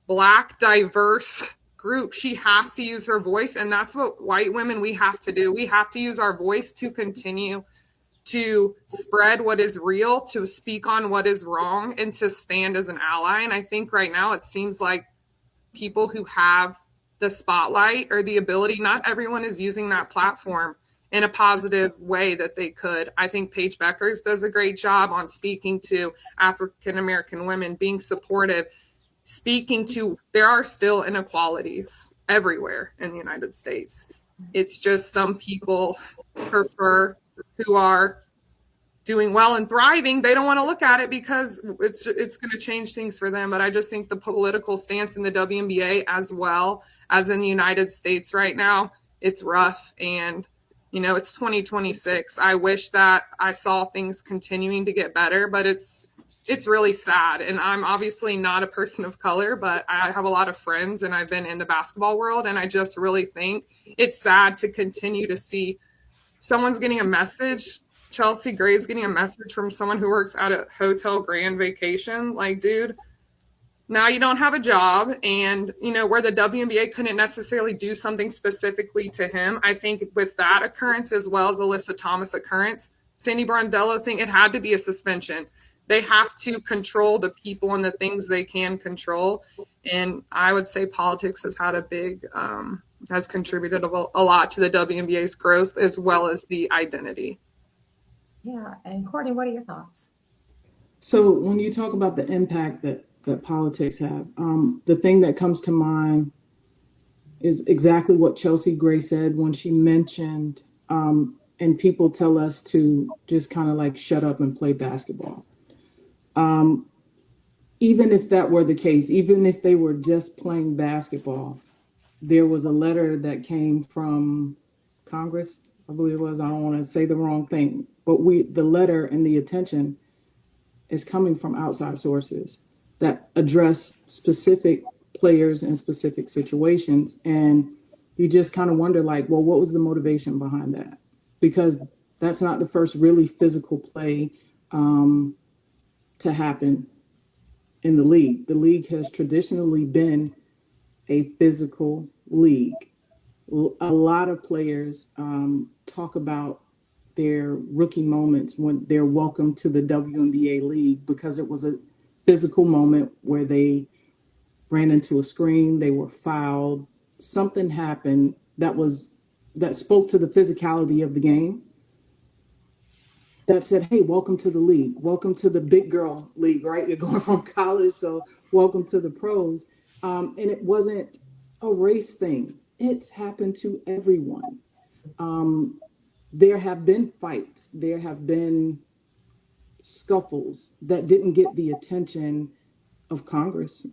Black, diverse group. She has to use her voice. And that's what white women, we have to do. We have to use our voice to continue to spread what is real, to speak on what is wrong, and to stand as an ally. And I think right now it seems like people who have the spotlight or the ability, not everyone is using that platform in a positive way that they could. I think Paige Beckers does a great job on speaking to African-American women, being supportive, speaking to, there are still inequalities everywhere in the United States. It's just some people prefer, who are doing well and thriving, they don't want to look at it because it's going to change things for them. But I just think the political stance in the WNBA, as well as in the United States right now, it's rough. And, it's 2026. I wish that I saw things continuing to get better, but it's really sad. And I'm obviously not a person of color, but I have a lot of friends and I've been in the basketball world. And I just really think it's sad to continue to see someone's getting a message. Chelsea Gray's getting a message from someone who works at a Hotel Grand Vacation. Like, dude, now you don't have a job. And, where the WNBA couldn't necessarily do something specifically to him, I think with that occurrence, as well as Alyssa Thomas occurrence, Sandy Brondello thing, it had to be a suspension. They have to control the people and the things they can control. And I would say politics has had has contributed a lot to the WNBA's growth, as well as the identity. Yeah. And Courtney, what are your thoughts? So when you talk about the impact that politics have, the thing that comes to mind is exactly what Chelsea Gray said when she mentioned, and people tell us to just kind of like shut up and play basketball. Even if that were the case, even if they were just playing basketball, there was a letter that came from Congress, I believe it was. I don't want to say the wrong thing, but the letter and the attention is coming from outside sources that address specific players and specific situations. And you just kind of wonder, like, well, what was the motivation behind that? Because that's not the first really physical play to happen in the league. The league has traditionally been a physical league. A lot of players talk about their rookie moments when they're welcome to the WNBA league, because it was a physical moment where they ran into a screen, they were fouled, something happened that spoke to the physicality of the game, that said, hey, welcome to the league, welcome to the big girl league, right? You're going from college, so welcome to the pros. And it wasn't a race thing. It's happened to everyone. There have been fights, there have been scuffles that didn't get the attention of Congress,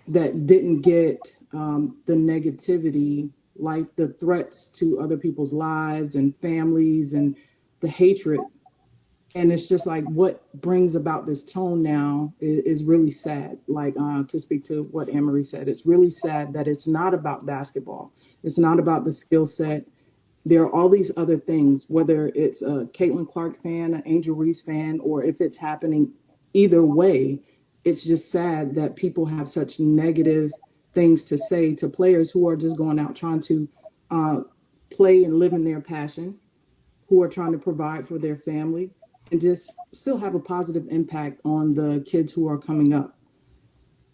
that didn't get the negativity, like the threats to other people's lives and families and the hatred. And it's just like, what brings about this tone now is really sad. Like, to speak to what Anne-Marie said, it's really sad that it's not about basketball. It's not about the skill set. There are all these other things, whether it's a Caitlin Clark fan, an Angel Reese fan, or if it's happening either way, it's just sad that people have such negative things to say to players who are just going out trying to play and live in their passion, who are trying to provide for their family, and just still have a positive impact on the kids who are coming up.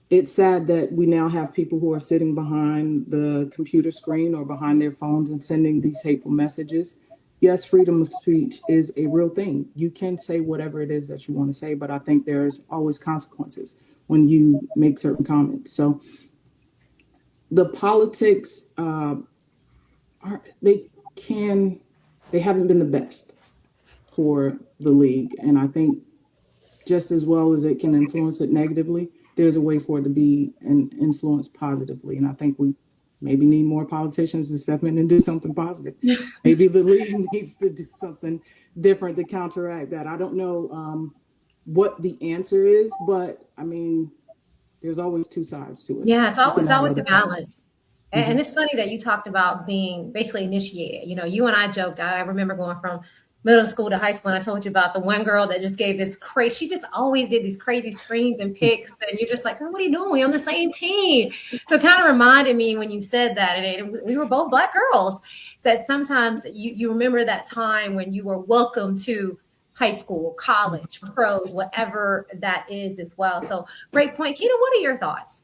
It's sad that we now have people who are sitting behind the computer screen or behind their phones and sending these hateful messages. Yes, freedom of speech is a real thing. You can say whatever it is that you want to say, but I think there's always consequences when you make certain comments. So the politics they haven't been the best for the league, and I think just as well as it can influence it negatively, there's a way for it to be influenced positively. And I think we maybe need more politicians to step in and do something positive. Maybe the league needs to do something different to counteract that. I don't know what the answer is, but I mean, there's always two sides to it. Yeah, it's always You can have always the other parts. balance. And it's funny that you talked about being basically initiated. You know, you and I joked. I remember going from middle school to high school, and I told you about the one girl that just gave this crazy. She just always did these crazy screens and pics, and you're just like, "Girl, what are you doing? We're on the same team." So it kind of reminded me when you said that, and we were both Black girls. That sometimes you remember that time when you were welcome to high school, college, pros, whatever that is as well. So great point, Keita. What are your thoughts?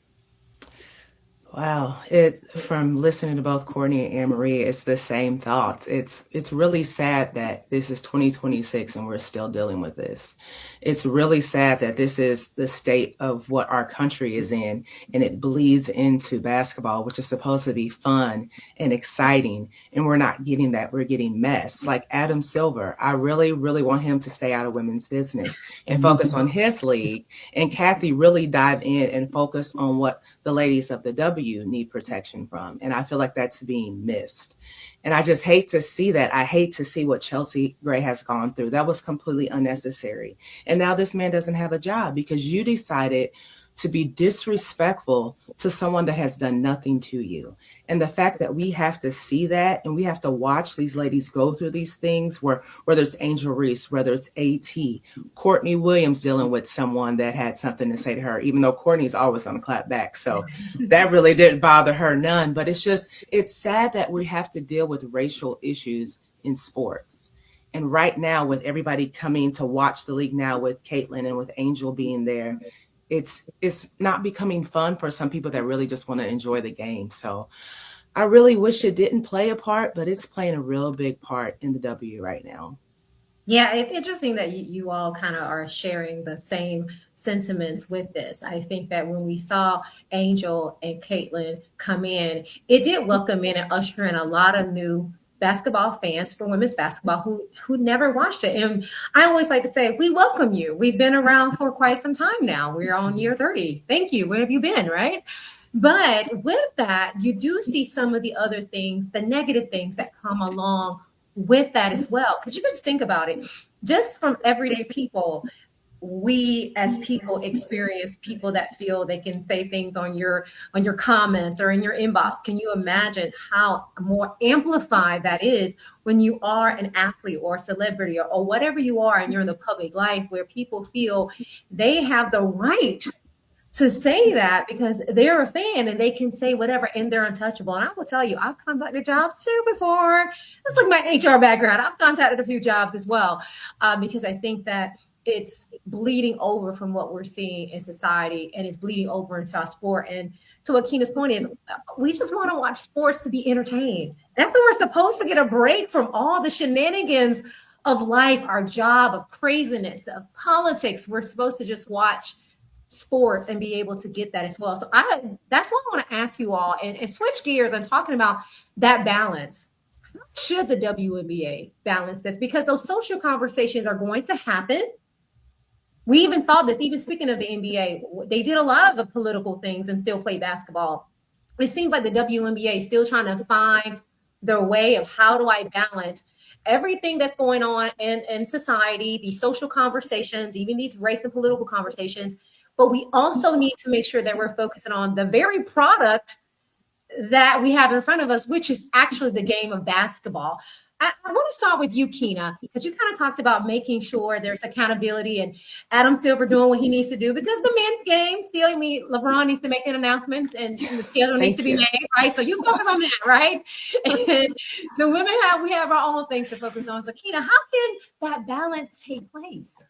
Wow, it from listening to both Courtney and Anne Marie, it's the same thoughts. It's really sad that this is 2026 and we're still dealing with this. It's really sad that this is the state of what our country is in, and it bleeds into basketball, which is supposed to be fun and exciting, and we're not getting that. We're getting mess. Like Adam Silver, I really, really want him to stay out of women's business and focus on his league. And Kathy really dive in and focus on what the ladies of the W need protection from. And I feel like that's being missed. And I just hate to see that. I hate to see what Chelsea Gray has gone through. That was completely unnecessary. And now this man doesn't have a job because you decided to be disrespectful to someone that has done nothing to you. And the fact that we have to see that and we have to watch these ladies go through these things, whether it's Angel Reese, whether it's AT, Courtney Williams dealing with someone that had something to say to her, even though Courtney's always going to clap back. So that really didn't bother her none. But it's sad that we have to deal with racial issues in sports. And right now, with everybody coming to watch the league now, with Caitlin and with Angel being there, it's not becoming fun for some people that really just want to enjoy the game. So I really wish it didn't play a part, but it's playing a real big part in the W right now. Yeah, it's interesting that you all kind of are sharing the same sentiments with this. I think that when we saw Angel and Caitlin come in, it did welcome in and usher in a lot of new basketball fans for women's basketball who never watched it. And I always like to say, we welcome you. We've been around for quite some time now. We're on year 30. Thank you. Where have you been, right? But with that, you do see some of the other things, the negative things that come along with that as well. Because you can just think about it, just from everyday people, we as people experience people that feel they can say things on your comments or in your inbox. Can you imagine how more amplified that is when you are an athlete or a celebrity or whatever you are and you're in the public life, where people feel they have the right to say that because they're a fan and they can say whatever and they're untouchable. And I will tell you, I've contacted jobs too before. Let's look at my HR background. I've contacted a few jobs as well because I think that it's bleeding over from what we're seeing in society, and it's bleeding over into our sport. And so what Keita's point is, we just want to watch sports to be entertained. That's when we're supposed to get a break from all the shenanigans of life, our job, of craziness, of politics. We're supposed to just watch sports and be able to get that as well. So that's why I want to ask you all and switch gears and talking about that balance. How should the WNBA balance this? Because those social conversations are going to happen. We even saw this, even speaking of the NBA, they did a lot of the political things and still play basketball. It seems like the WNBA is still trying to find their way of how do I balance everything that's going on in society, these social conversations, even these race and political conversations. But we also need to make sure that we're focusing on the very product that we have in front of us, which is actually the game of basketball. I want to start with you, Keena, because you kind of talked about making sure there's accountability and Adam Silver doing what he needs to do because the men's game still, LeBron needs to make an announcement and the schedule needs to Thank be you. made, right? So you focus on that, right? And the women we have our own things to focus on. So Keena, how can that balance take place?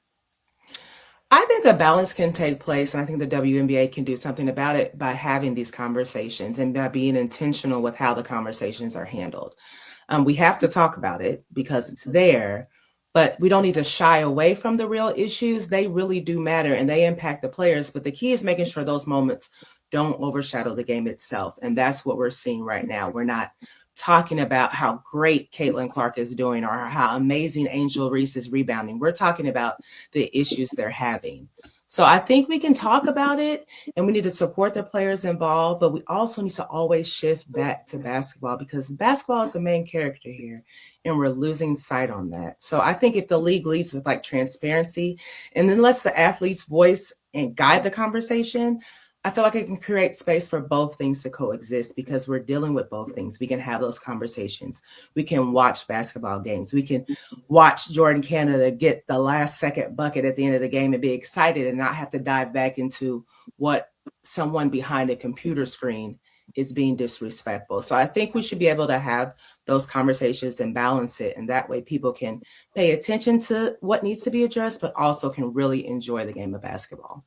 I think the balance can take place, and I think the WNBA can do something about it by having these conversations and by being intentional with how the conversations are handled. We have to talk about it because it's there, but we don't need to shy away from the real issues. They really do matter and they impact the players, but the key is making sure those moments don't overshadow the game itself. And that's what we're seeing right now. We're not talking about how great Caitlin Clark is doing or how amazing Angel Reese is rebounding. We're talking about the issues they're having. So I think we can talk about it and we need to support the players involved, but we also need to always shift back to basketball because basketball is the main character here and we're losing sight on that. So I think if the league leads with like transparency and then lets the athletes voice and guide the conversation, I feel like it can create space for both things to coexist because we're dealing with both things. We can have those conversations. We can watch basketball games. We can watch Jordan Canada get the last second bucket at the end of the game and be excited and not have to dive back into what someone behind a computer screen is being disrespectful. So I think we should be able to have those conversations and balance it. And that way people can pay attention to what needs to be addressed, but also can really enjoy the game of basketball.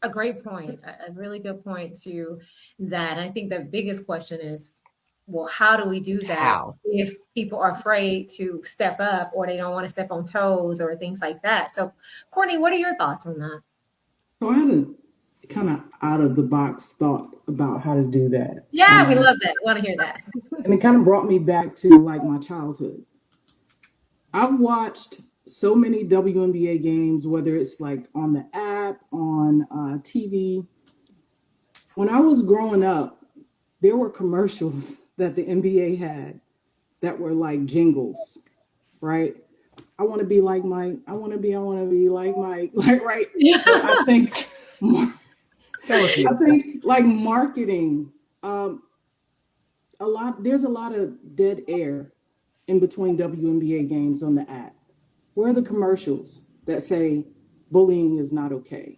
A great point, a really good point to that. I think the biggest question is, well, how do we do that How? if people are afraid to step up or they don't want to step on toes or things like that? So, Courtney, what are your thoughts on that? So I had a kind of out of the box thought about how to do that. Yeah, we love that. Want to hear that. And it kind of brought me back to like my childhood. I've watched so many WNBA games, whether it's like on the app, on TV. When I was growing up, there were commercials that the NBA had that were like jingles, right? I want to be like Mike. I want to be like Mike. Like, right. So I think, That was I beautiful. think like marketing, there's a lot of dead air in between WNBA games on the app. Where are the commercials that say bullying is not okay?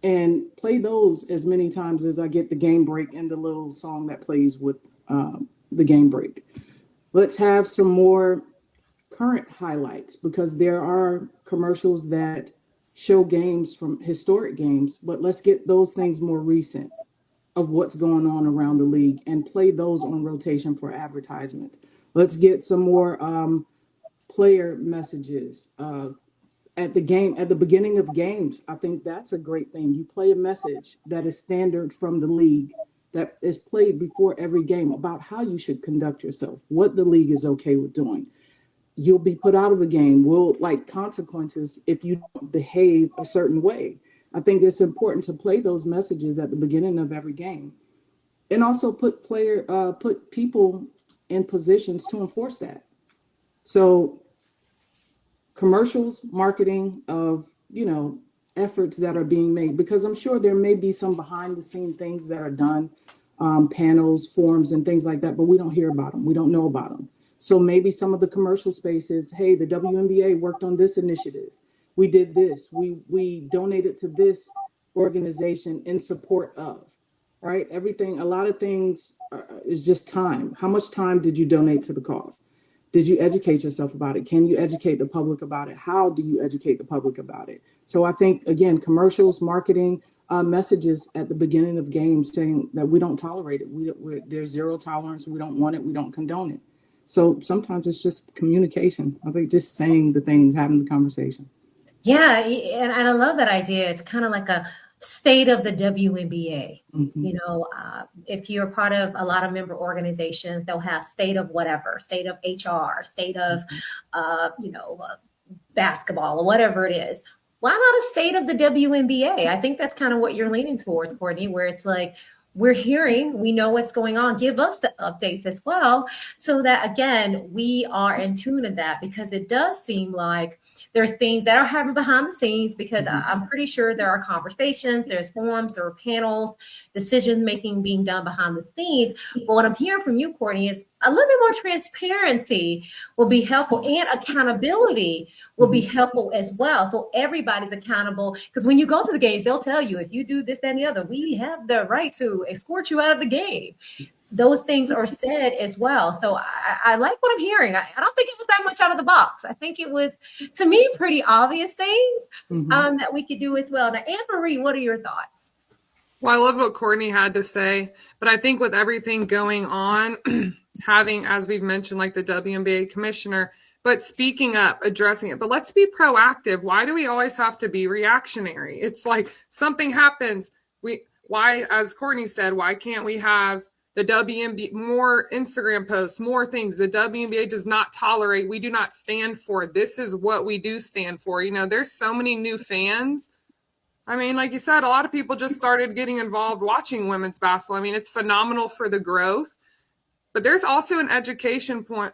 And play those as many times as I get the game break and the little song that plays with the game break. Let's have some more current highlights because there are commercials that show games from historic games, but let's get those things more recent of what's going on around the league and play those on rotation for advertisement. Let's get some more player messages at the beginning of games. I think that's a great thing. You play a message that is standard from the league that is played before every game about how you should conduct yourself, what the league is okay with doing. You'll be put out of a game. Will like consequences if you don't behave a certain way. I think it's important to play those messages at the beginning of every game, and also put people in positions to enforce that. So commercials, marketing of, efforts that are being made, because I'm sure there may be some behind the scene things that are done, panels, forums, and things like that, but we don't hear about them. We don't know about them. So maybe some of the commercial spaces, hey, the WNBA worked on this initiative. We did this. We donated to this organization in support of, right? Everything, a lot of things is just time. How much time did you donate to the cause? Did you educate yourself about it? Can you educate the public about it? How do you educate the public about it? So I think, again, commercials, marketing, messages at the beginning of games saying that we don't tolerate it. There's zero tolerance. We don't want it. We don't condone it. So sometimes it's just communication. I think just saying the things, having the conversation. Yeah, and I love that idea. It's kind of like a state of the WNBA. If you're part of a lot of member organizations, they'll have state of whatever, state of HR, state of, basketball or whatever it is. Why not a state of the WNBA? I think that's kind of what you're leaning towards, Courtney, where it's like, we're hearing, we know what's going on. Give us the updates as well, so that, again, we are in tune to that, because it does seem like There's things that are happening behind the scenes because I'm pretty sure there are conversations, there's forums, there are panels, decision making being done behind the scenes. But what I'm hearing from you, Courtney, is a little bit more transparency will be helpful, and accountability will be helpful as well. So everybody's accountable, because when you go to the games, they'll tell you, if you do this, that, and the other, we have the right to escort you out of the game. Those things are said as well. So I like what I'm hearing. I don't think it was that much out of the box. I think it was, to me, pretty obvious things that we could do as well. Now, Anne Marie, what are your thoughts? Well, I love what Courtney had to say, but I think with everything going on, having, as we've mentioned, like the WNBA commissioner, but speaking up, addressing it, but let's be proactive. Why do we always have to be reactionary? It's like something happens. Why, as Courtney said, why can't we have the WNBA, more Instagram posts, more things? The WNBA does not tolerate. We do not stand for. This is what we do stand for. You know, there's so many new fans. I mean, like you said, a lot of people just started getting involved watching women's basketball. I mean, it's phenomenal for the growth, but there's also an education point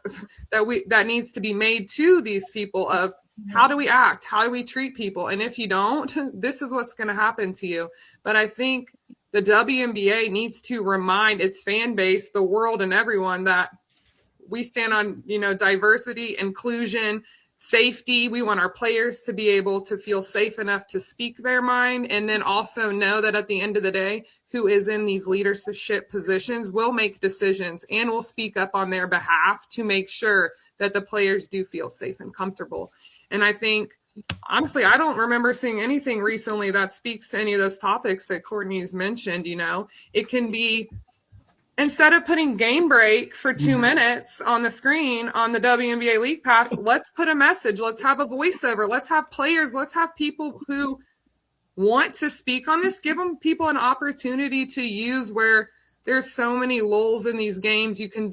that needs to be made to these people of how do we act? How do we treat people? And if you don't, this is what's going to happen to you. But I think the WNBA needs to remind its fan base, the world, and everyone that we stand on, you know, diversity, inclusion, safety. We want our players to be able to feel safe enough to speak their mind, and then also know that at the end of the day, who is in these leadership positions will make decisions and will speak up on their behalf to make sure that the players do feel safe and comfortable. And I think, honestly, I don't remember seeing anything recently that speaks to any of those topics that Courtney's mentioned. You know, it can be, instead of putting game break for 2 minutes on the screen on the WNBA League Pass, let's put a message. Let's have a voiceover. Let's have players. Let's have people who want to speak on this. Give them people an opportunity to use where there's so many lulls in these games. You can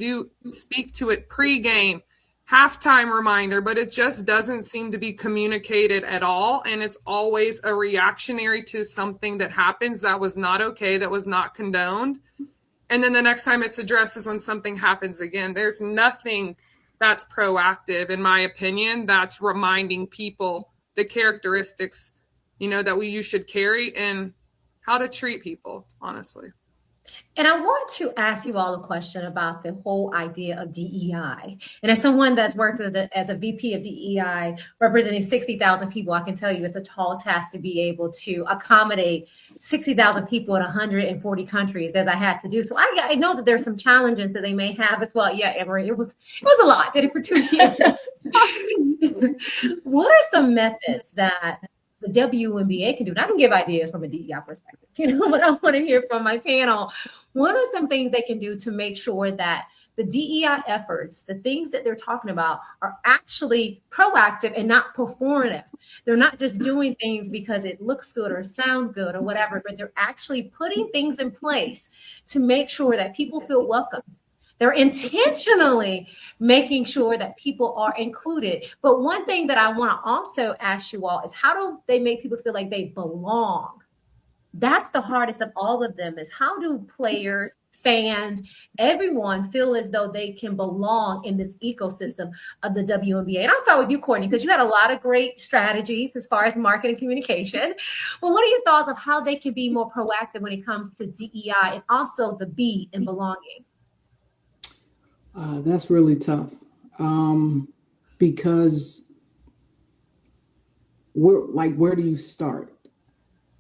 speak to it pre-game, halftime reminder, but it just doesn't seem to be communicated at all. And it's always a reactionary to something that happens that was not okay, that was not condoned. And then the next time it's addressed is when something happens again. There's nothing that's proactive, in my opinion, that's reminding people the characteristics, you know, that you should carry and how to treat people, honestly. And I want to ask you all a question about the whole idea of DEI. And as someone that's worked as a VP of DEI, representing 60,000 people, I can tell you it's a tall task to be able to accommodate 60,000 people in 140 countries, as I had to do. So I know that there's some challenges that they may have as well. Yeah, Emery, it was a lot. Did it for 2 years. What are some methods that the WNBA can do? And I can give ideas from a DEI perspective, you know, but I want to hear from my panel. What are some things they can do to make sure that the DEI efforts, the things that they're talking about, are actually proactive and not performative? They're not just doing things because it looks good or sounds good or whatever, but they're actually putting things in place to make sure that people feel welcomed. They're intentionally making sure that people are included. But one thing that I want to also ask you all is, how do they make people feel like they belong? That's the hardest of all of them, is how do players, fans, everyone feel as though they can belong in this ecosystem of the WNBA? And I'll start with you, Courtney, because you had a lot of great strategies as far as marketing communication. Well, what are your thoughts of how they can be more proactive when it comes to DEI and also the B in belonging? That's really tough, because where do you start?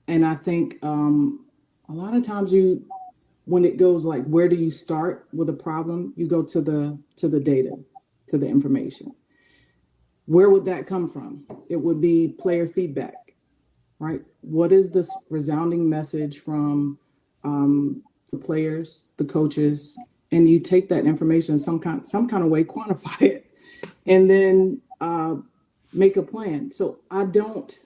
And I think a lot of times when it goes like, where do you start with a problem? You go to the data, to the information. Where would that come from? It would be player feedback, right? What is this resounding message from the players, the coaches? And you take that information some kind of way, quantify it, and then make a plan. So I don't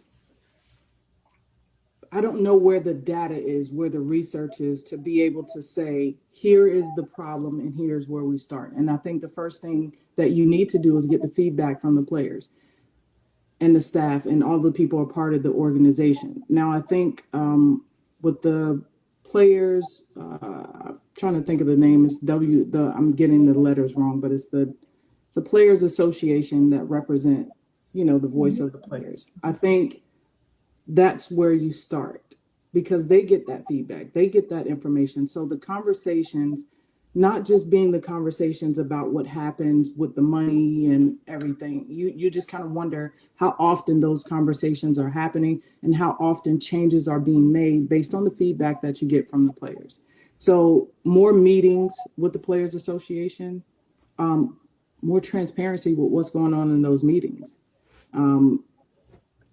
know where the data is, where the research is, to be able to say, here is the problem and here's where we start. And I think the first thing that you need to do is get the feedback from the players and the staff and all the people who are part of the organization. Now, I think with the players, trying to think of the name, it's I'm getting the letters wrong, but it's the Players Association that represent the voice of the players. I think that's where you start because they get that feedback, they get that information. So the conversations, not just being the conversations about what happens with the money and everything, you just kind of wonder how often those conversations are happening and how often changes are being made based on the feedback that you get from the players. So more meetings with the Players Association, more transparency with what's going on in those meetings.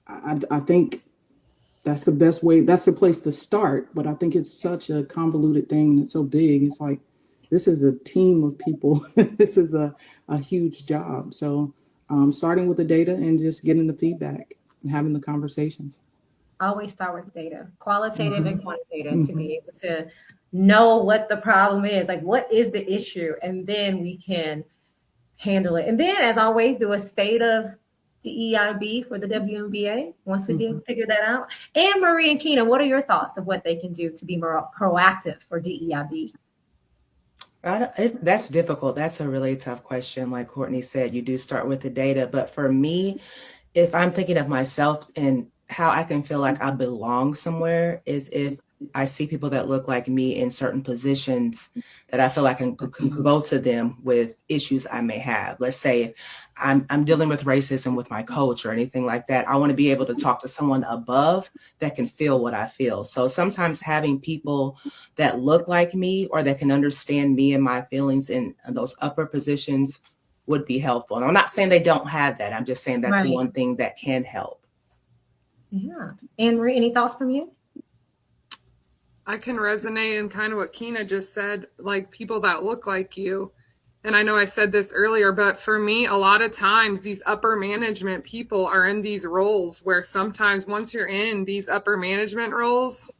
I think that's the best way. That's the place to start. But I think it's such a convoluted thing. And it's so big. It's like, this is a team of people. This is a huge job. So starting with the data and just getting the feedback and having the conversations. Always start with data, qualitative and quantitative, to be able to know what the problem is, like what is the issue, and then we can handle it. And then, as always, do a state of DEIB for the WNBA once we did figure that out. And Marie and Keena, what are your thoughts of what they can do to be more proactive for DEIB? That's difficult. That's a really tough question. Like Courtney said, you do start with the data. But for me, if I'm thinking of myself and how I can feel like I belong somewhere is if I see people that look like me in certain positions that I feel like I can go to them with issues I may have. Let's say if I'm dealing with racism with my coach or anything like that, I want to be able to talk to someone above that can feel what I feel. So sometimes having people that look like me or that can understand me and my feelings in those upper positions would be helpful. And I'm not saying they don't have that. I'm just saying that's Right. one thing that can help. Yeah. Anne Marie, any thoughts from you? I can resonate in kind of what Keena just said, like people that look like you. And I know I said this earlier, but for me, a lot of times these upper management people are in these roles where sometimes once you're in these upper management roles,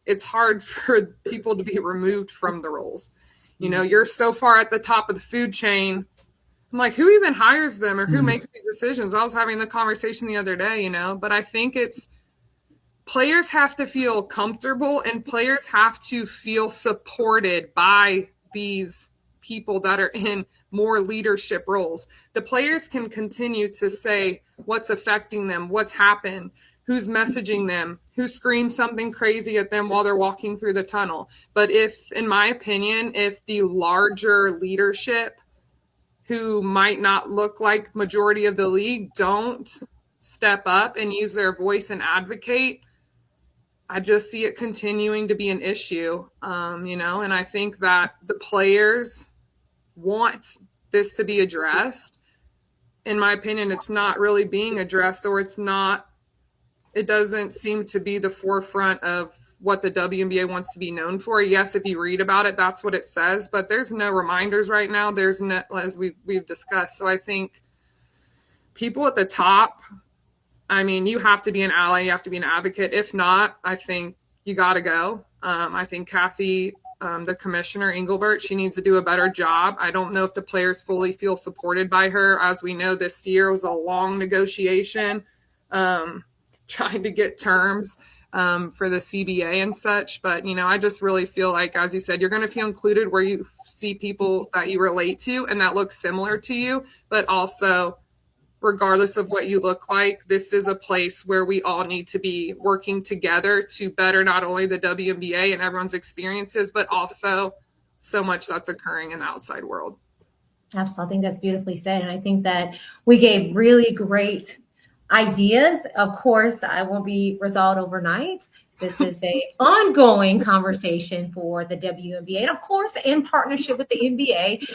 it's hard for people to be removed from the roles. You know, you're so far at the top of the food chain. I'm like, who even hires them or who makes these decisions? I was having the conversation the other day, but I think it's players have to feel comfortable and players have to feel supported by these people that are in more leadership roles. The players can continue to say what's affecting them, what's happened, who's messaging them, who screamed something crazy at them while they're walking through the tunnel. But if, in my opinion, if the larger leadership who might not look like majority of the league don't step up and use their voice and advocate, I just see it continuing to be an issue, and I think that the players want this to be addressed. In my opinion, it's not really being addressed, or it doesn't seem to be the forefront of what the WNBA wants to be known for. Yes, if you read about it, that's what it says, but there's no reminders right now. There's no, as we've discussed. So I think people at the top, you have to be an ally, you have to be an advocate. If not, I think you got to go. I think Kathy, the commissioner, Engelbert, she needs to do a better job. I don't know if the players fully feel supported by her. As we know, this year was a long negotiation, trying to get terms for the CBA and such. But, I just really feel like, as you said, you're going to feel included where you see people that you relate to and that look similar to you, but also regardless of what you look like, this is a place where we all need to be working together to better not only the WNBA and everyone's experiences, but also so much that's occurring in the outside world. Absolutely. I think that's beautifully said. And I think that we gave really great ideas. Of course, I won't be resolved overnight. This is an ongoing conversation for the WNBA, and of course, in partnership with the NBA,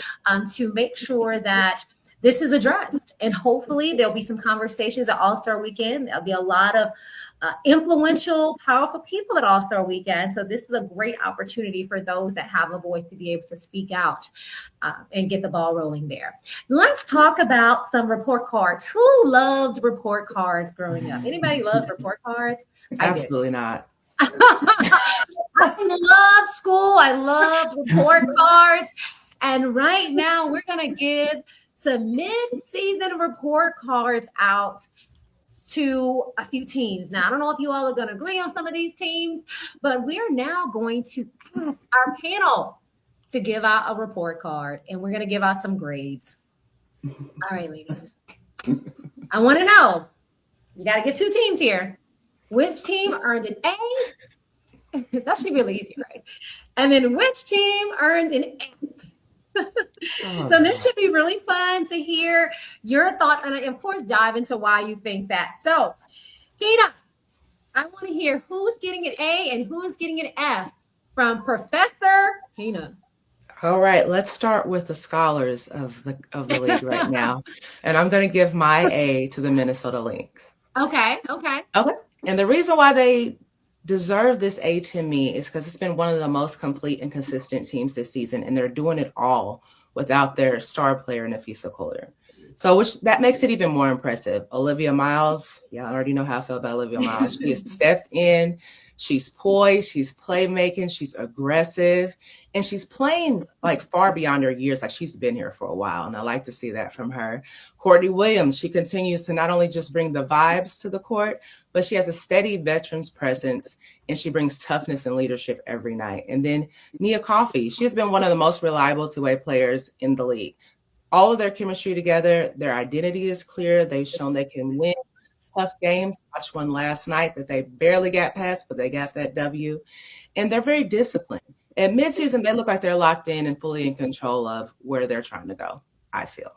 to make sure that this is addressed. And hopefully there'll be some conversations at All-Star Weekend. There'll be a lot of influential, powerful people at All-Star Weekend. So this is a great opportunity for those that have a voice to be able to speak out and get the ball rolling there. Let's talk about some report cards. Who loved report cards growing up? Anybody loved report cards? Absolutely not. I loved school. I loved report cards. And right now we're going to give some mid-season report cards out to a few teams. Now, I don't know if you all are going to agree on some of these teams, but we are now going to ask our panel to give out a report card, and we're going to give out some grades. All right, ladies. I want to know. You got to get two teams here. Which team earned an A? That should be really easy, right? And then which team earned an F? So this should be really fun to hear your thoughts and, of course, dive into why you think that. So, Kina, I want to hear who's getting an A and who's getting an F from Professor Kina. All right, let's start with the scholars of the league right now. And I'm going to give my A to the Minnesota Lynx. Okay. And the reason why they deserve this A to me is because it's been one of the most complete and consistent teams this season, and they're doing it all without their star player, Nafisa Kohler. So that makes it even more impressive. Olivia Miles, yeah, I already know how I feel about Olivia Miles. She has stepped in. She's poised, she's playmaking, she's aggressive, and she's playing like far beyond her years. Like she's been here for a while, and I like to see that from her. Courtney Williams, she continues to not only just bring the vibes to the court, but she has a steady veterans presence, and she brings toughness and leadership every night. And then Nia Coffey, she's been one of the most reliable two-way players in the league. All of their chemistry together, their identity is clear. They've shown they can win tough games. Watched one last night that they barely got past, but they got that W. And they're very disciplined. At midseason, they look like they're locked in and fully in control of where they're trying to go, I feel.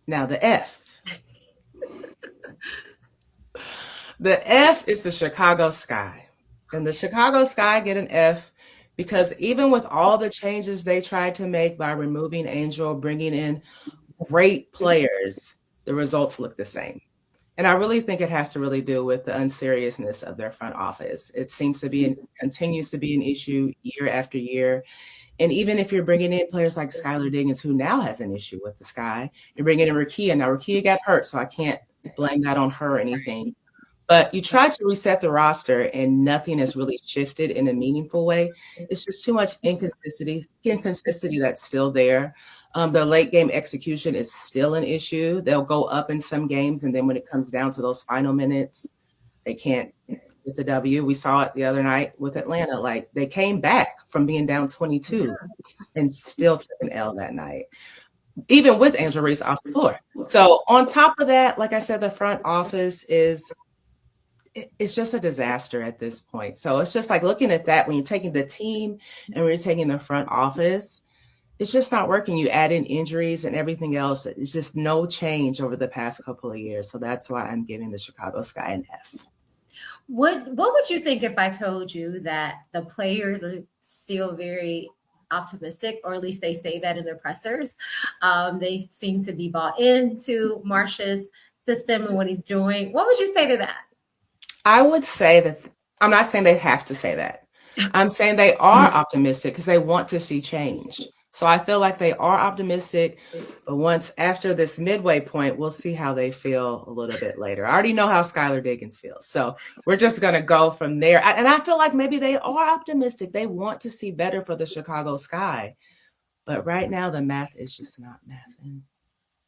Now, the F. The F is the Chicago Sky. And the Chicago Sky get an F because even with all the changes they tried to make by removing Angel, bringing in great players, the results look the same. And I really think it has to really do with the unseriousness of their front office. It seems to be and continues to be an issue year after year. And even if you're bringing in players like Skylar Diggins, who now has an issue with the Sky, you're bringing in Rakia. Now, Rakia got hurt, so I can't blame that on her or anything. But you try to reset the roster, and nothing has really shifted in a meaningful way. It's just too much inconsistency that's still there. Their late game execution is still an issue. They'll go up in some games, and then when it comes down to those final minutes, they can't get the W. We saw it the other night with Atlanta. Like, they came back from being down 22 and still took an L that night, even with Angel Reese off the floor. So on top of that, like I said, the front office it's just a disaster at this point. So it's just like looking at that when you're taking the team and when you're taking the front office, it's just not working. You add in injuries and everything else. It's just no change over the past couple of years. So that's why I'm giving the Chicago Sky an F. What would you think if I told you that the players are still very optimistic, or at least they say that in their pressers? They seem to be bought into Marsh's system and what he's doing. What would you say to that? I would say that I'm not saying they have to say that. I'm saying they are optimistic because they want to see change. So I feel like they are optimistic, but once after this midway point, we'll see how they feel a little bit later. I already know how Skylar Diggins feels. So we're just going to go from there. And I feel like maybe they are optimistic. They want to see better for the Chicago Sky. But right now, the math is just not mathing.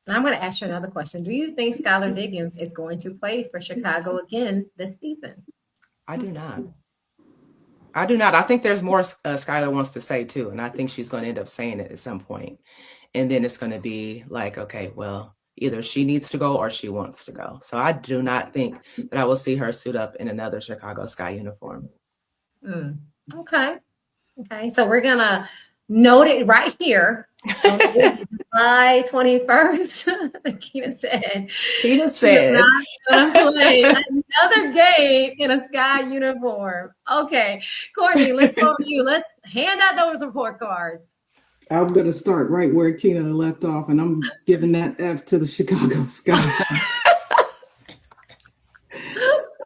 I'm going to ask you another question. Do you think Skylar Diggins is going to play for Chicago again this season? I do not. I think there's more Skylar wants to say too. And I think she's going to end up saying it at some point. And then it's going to be like, okay, well, either she needs to go or she wants to go. So I do not think that I will see her suit up in another Chicago Sky uniform. Okay. So we're going to note it right here. July 21st, Kina said she's not going to play another game in a Sky uniform. Okay, Courtney, let's go to you. Let's hand out those report cards. I'm going to start right where Kina left off, and I'm giving that F to the Chicago Sky.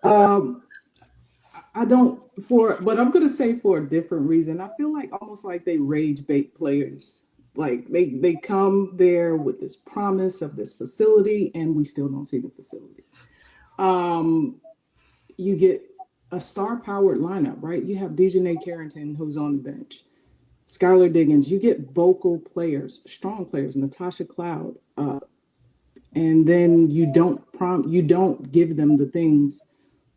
But I'm going to say for a different reason. I feel like almost like they rage bait players. Like they come there with this promise of this facility, and we still don't see the facility. You get a star-powered lineup, right? You have Dejanay Carrington, who's on the bench. Skylar Diggins. You get vocal players, strong players, Natasha Cloud. And then you don't give them the things,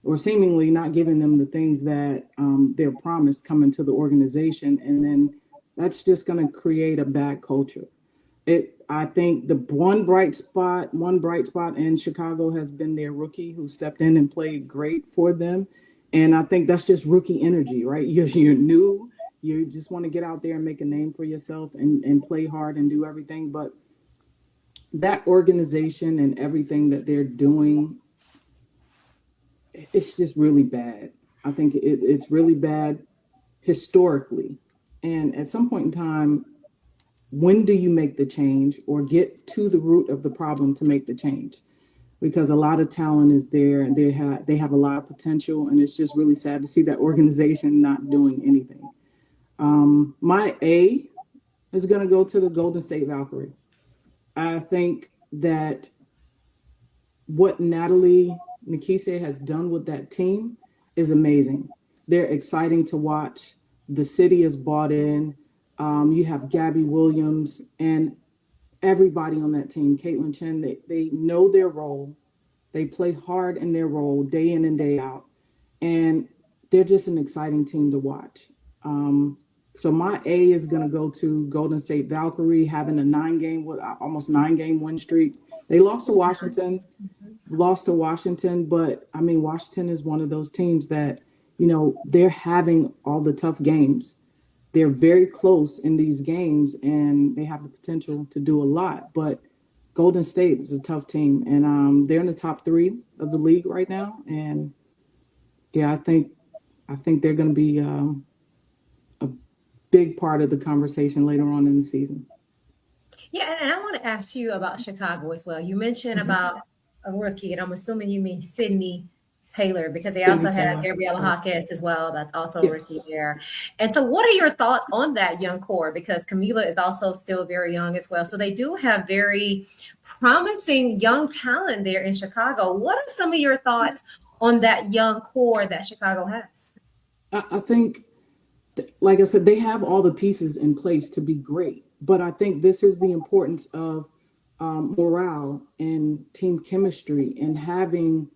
or seemingly not giving them the things that they're promised coming to the organization. And then that's just going to create a bad culture. I think the one bright spot in Chicago has been their rookie who stepped in and played great for them. And I think that's just rookie energy, right? You're new. You just want to get out there and make a name for yourself and play hard and do everything. But that organization and everything that they're doing, it's just really bad. I think it's really bad historically. And at some point in time, when do you make the change or get to the root of the problem to make the change? Because a lot of talent is there and they have a lot of potential, and it's just really sad to see that organization not doing anything. My A is going to go to the Golden State Valkyrie. I think that what Natalie Nikise has done with that team is amazing. They're exciting to watch. The city is bought in. You have Gabby Williams and everybody on that team, Caitlin Chen, they know their role. They play hard in their role day in and day out. And they're just an exciting team to watch. So my A is going to go to Golden State Valkyrie, having almost 9-game win streak. They lost to Washington, but I mean, Washington is one of those teams that, they're having all the tough games. They're very close in these games and they have the potential to do a lot, but Golden State is a tough team and they're in the top 3 of the league right now. And yeah, I think they're going to be a big part of the conversation later on in the season. Yeah, and I want to ask you about Chicago as well. You mentioned about a rookie, and I'm assuming you mean Sydney Taylor, because they also have Gabriella Hawkins as well. That's also a rookie there. And so what are your thoughts on that young core? Because Camila is also still very young as well. So they do have very promising young talent there in Chicago. What are some of your thoughts on that young core that Chicago has? I think, like I said, they have all the pieces in place to be great. But I think this is the importance of morale and team chemistry and having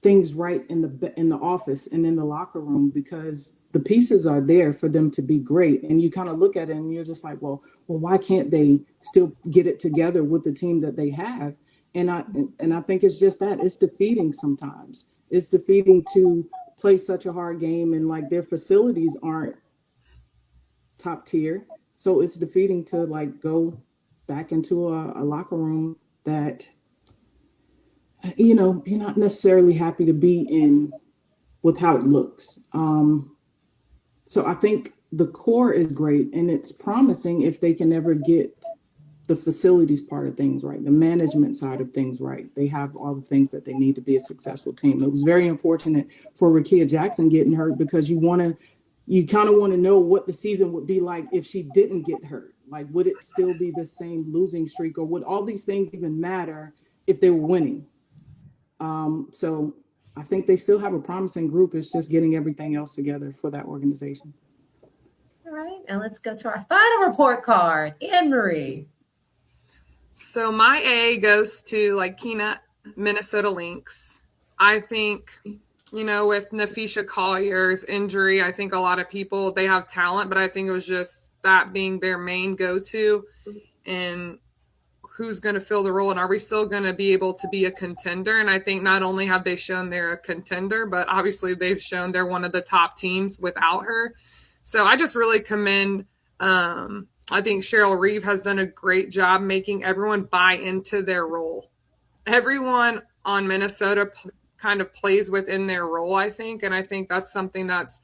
things right in the office and in the locker room, because the pieces are there for them to be great. And you kind of look at it and you're just like, well, why can't they still get it together with the team that they have? And I think it's just that it's defeating sometimes. It's defeating to play such a hard game and like their facilities aren't top tier. So it's defeating to like go back into a locker room that, you're not necessarily happy to be in with how it looks. So I think the core is great and it's promising if they can ever get the facilities part of things right, the management side of things right. They have all the things that they need to be a successful team. It was very unfortunate for Rickea Jackson getting hurt because you kind of want to know what the season would be like if she didn't get hurt. Like, would it still be the same losing streak, or would all these things even matter if they were winning? So I think they still have a promising group. It's just getting everything else together for that organization. All right. And let's go to our final report card. Anne-Marie. So my A goes to Keena, Minnesota Lynx. I think, with Nafisha Collier's injury, I think a lot of people, they have talent, but I think it was just that being their main go-to. And who's going to fill the role, and are we still going to be able to be a contender? And I think not only have they shown they're a contender, but obviously they've shown they're one of the top teams without her. So I just really commend, I think Cheryl Reeve has done a great job making everyone buy into their role. Everyone on Minnesota kind of plays within their role, I think. And I think that's something that's,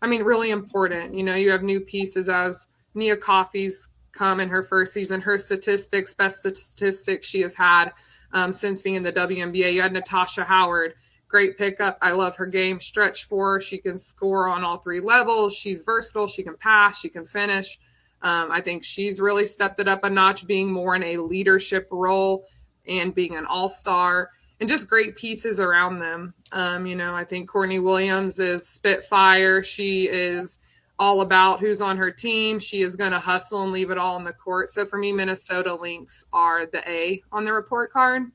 really important. You have new pieces as Nia Coffey's come in her first season, her best statistics she has had since being in the WNBA. You had Natasha Howard, great pickup. I love her game. Stretch four. She can score on all 3 levels. She's versatile. She can pass. She can finish. I think she's really stepped it up a notch, being more in a leadership role and being an all-star, and just great pieces around them. I think Courtney Williams is spitfire. She is all about who's on her team. She is going to hustle and leave it all on the court. So for me, Minnesota Lynx are the A on the report card.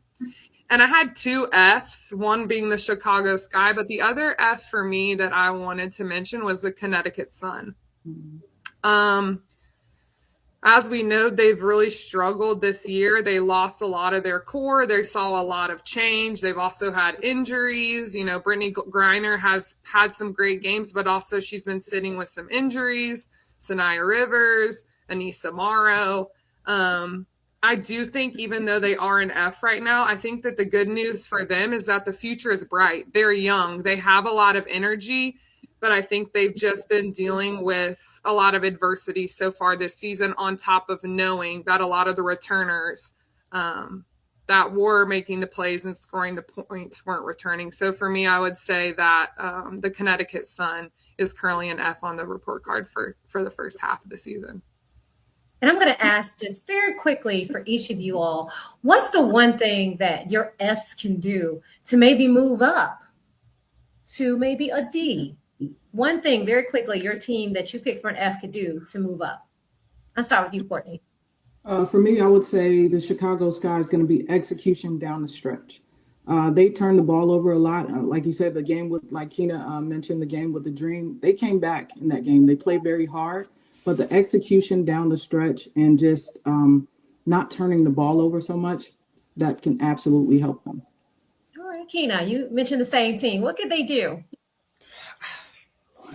And I had 2 Fs, one being the Chicago Sky, but the other F for me that I wanted to mention was the Connecticut Sun. as we know, they've really struggled this year. They lost a lot of their core. They saw a lot of change. They've also had injuries. Brittany Griner has had some great games, but also she's been sitting with some injuries. Sanaya Rivers, Anissa Morrow. I do think even though they are an F right now, I think that the good news for them is that the future is bright. They're young. They have a lot of energy, but I think they've just been dealing with a lot of adversity so far this season, on top of knowing that a lot of the returners that were making the plays and scoring the points weren't returning. So for me, I would say that the Connecticut Sun is currently an F on the report card for the first half of the season. And I'm going to ask just very quickly for each of you all, what's the one thing that your Fs can do to maybe move up to maybe a D? One thing very quickly your team that you pick for an F could do to move up. I'll start with you, Courtney. For me, I would say the Chicago Sky is going to be execution down the stretch. They turned the ball over a lot. Like you said, the game with, like Keena mentioned, the game with the Dream, they came back in that game. They played very hard, but the execution down the stretch and just not turning the ball over so much, that can absolutely help them. All right, Keena, you mentioned the same team. What could they do?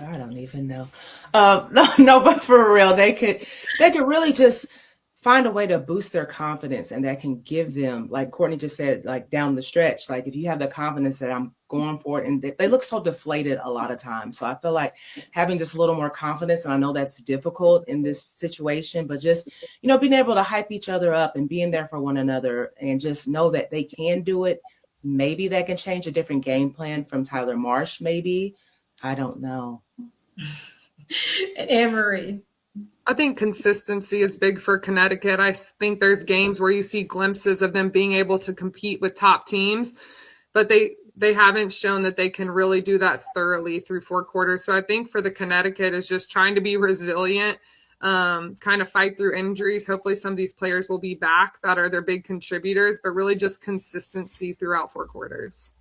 I don't even know. No, but for real, they could really just find a way to boost their confidence, and that can give them, like Courtney just said, like down the stretch, like if you have the confidence that I'm going for it, and they look so deflated a lot of times. So I feel like having just a little more confidence, and I know that's difficult in this situation, but just, being able to hype each other up and being there for one another and just know that they can do it. Maybe that can change a different game plan from Tyler Marsh, maybe. I don't know. Anne-Marie. I think consistency is big for Connecticut. I think there's games where you see glimpses of them being able to compete with top teams, but they haven't shown that they can really do that thoroughly through 4 quarters. So I think for the Connecticut is just trying to be resilient, kind of fight through injuries. Hopefully some of these players will be back that are their big contributors, but really just consistency throughout 4 quarters.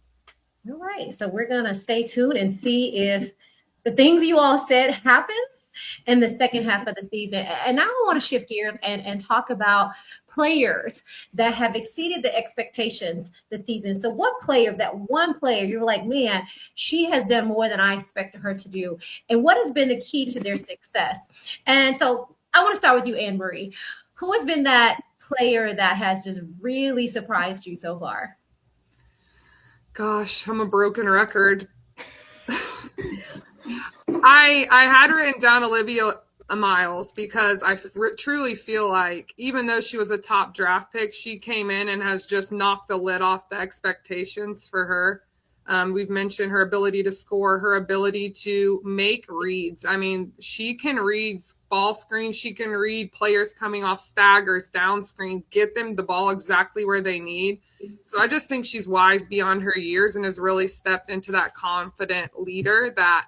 All right. So we're going to stay tuned and see if the things you all said happens in the second half of the season. And now I want to shift gears and talk about players that have exceeded the expectations this season. So what player, that one player, you were like, man, she has done more than I expected her to do. And what has been the key to their success? And so I want to start with you, Anne-Marie. Who has been that player that has just really surprised you so far? Gosh, I'm a broken record. I had written down Olivia Miles because I truly feel like even though she was a top draft pick, she came in and has just knocked the lid off the expectations for her. We've mentioned her ability to score, her ability to make reads. I mean, she can read ball screens. She can read players coming off staggers, down screen, get them the ball exactly where they need. So I just think she's wise beyond her years and has really stepped into that confident leader that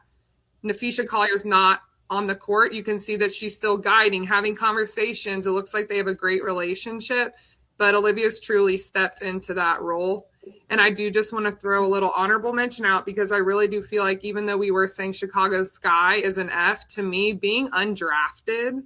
Napheesa Collier's not on the court. You can see that she's still guiding, having conversations. It looks like they have a great relationship, but Olivia's truly stepped into that role. And I do just want to throw a little honorable mention out because I really do feel like even though we were saying Chicago Sky is an F, to me, being undrafted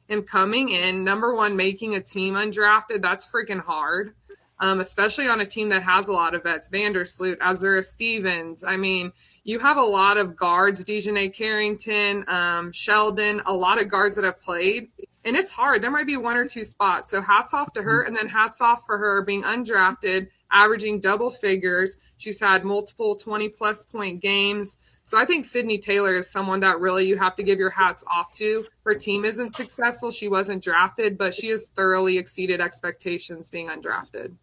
and coming in, number one, making a team undrafted, that's freaking hard, especially on a team that has a lot of vets, Vandersloot, Azura Stevens. I mean, you have a lot of guards, Dejanay Carrington, Sheldon, a lot of guards that have played. And it's hard. There might be 1 or 2 spots. So hats off to her. And then hats off for her being undrafted, averaging double figures. She's had multiple 20-plus point games. So I think Sydney Taylor is someone that really you have to give your hats off to. Her team isn't successful. She wasn't drafted, but she has thoroughly exceeded expectations being undrafted.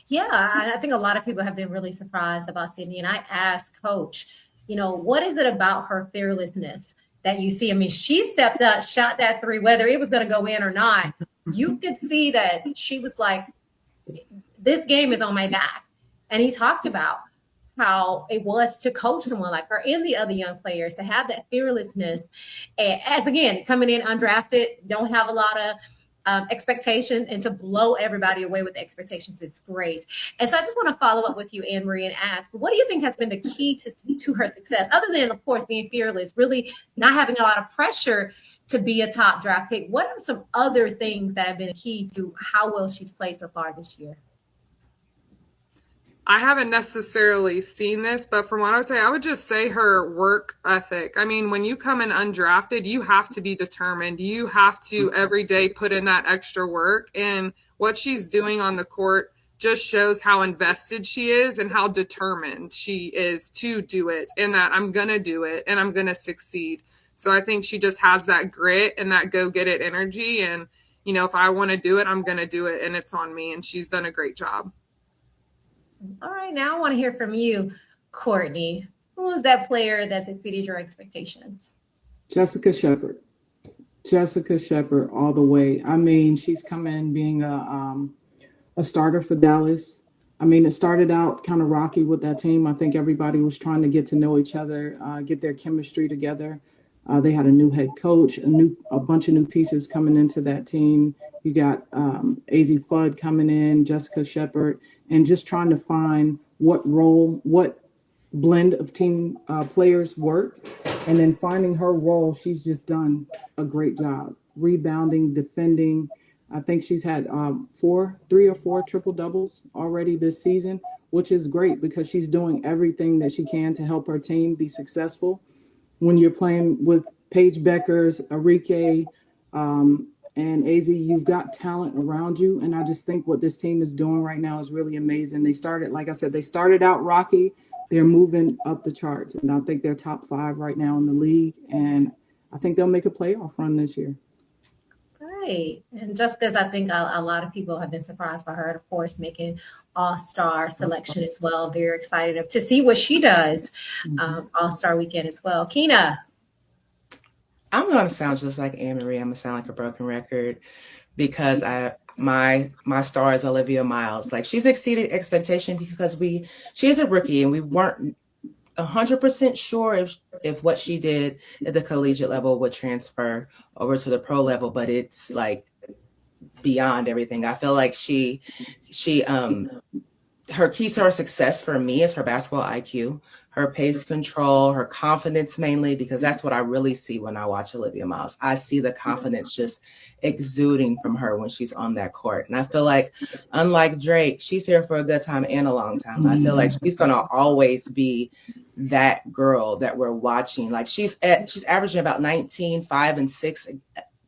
Yeah, I think a lot of people have been really surprised about Sydney. And I asked Coach, what is it about her fearlessness that you see? I mean, she stepped up, shot that 3, whether it was going to go in or not. You could see that she was like, this game is on my back. And he talked about how it was to coach someone like her and the other young players to have that fearlessness. And as again, coming in undrafted, don't have a lot of expectation, and to blow everybody away with the expectations is great. And so I just want to follow up with you, Anne-Marie, and ask, what do you think has been the key to her success, other than, of course, being fearless, really not having a lot of pressure to be a top draft pick. What are some other things that have been key to how well she's played so far this year? I haven't necessarily seen this, but from what I would say, I would just say her work ethic. I mean, when you come in undrafted, you have to be determined. You have to every day put in that extra work. And what she's doing on the court just shows how invested she is and how determined she is to do it, and that I'm going to do it and I'm going to succeed. So I think she just has that grit and that go get it energy. And, you know, if I want to do it, I'm going to do it, and it's on me. And she's done a great job. All right, now I want to hear from you, Courtney. Who is that player that's exceeded your expectations? Jessica Shepard. Jessica Shepard all the way. I mean, she's come in being a starter for Dallas. I mean, it started out kind of rocky with that team. I think everybody was trying to get to know each other, get their chemistry together. They had a new head coach, a bunch of new pieces coming into that team. You got AZ Fudd coming in, Jessica Shepard, and just trying to find what role, what blend of team players work, and then finding her role. She's just done a great job rebounding, defending. I think she's had 3 or 4 triple doubles already this season, which is great because she's doing everything that she can to help her team be successful. When you're playing with Paige Beckers, Arike, and AZ, you've got talent around you. And I just think what this team is doing right now is really amazing. They started, like I said, they started out rocky. They're moving up the charts. And I think they're top 5 right now in the league. And I think they'll make a playoff run this year. Right. And just because I think a lot of people have been surprised by her, of course, making All-Star selection as well. Very excited to see what she does All-Star weekend as well. Keena. I'm going to sound just like Anne Marie. I'm going to sound like a broken record because my star is Olivia Miles. Like, she's exceeded expectation because she is a rookie and we weren't 100% sure if what she did at the collegiate level would transfer over to the pro level, but it's like beyond everything. I feel like her key to her success for me is her basketball IQ, her pace control, her confidence mainly, because that's what I really see when I watch Olivia Miles. I see the confidence just exuding from her when she's on that court. And I feel like, unlike Drake, she's here for a good time and a long time. I feel like she's going to always be that girl that we're watching. Like, she's averaging about 19, 5, and 6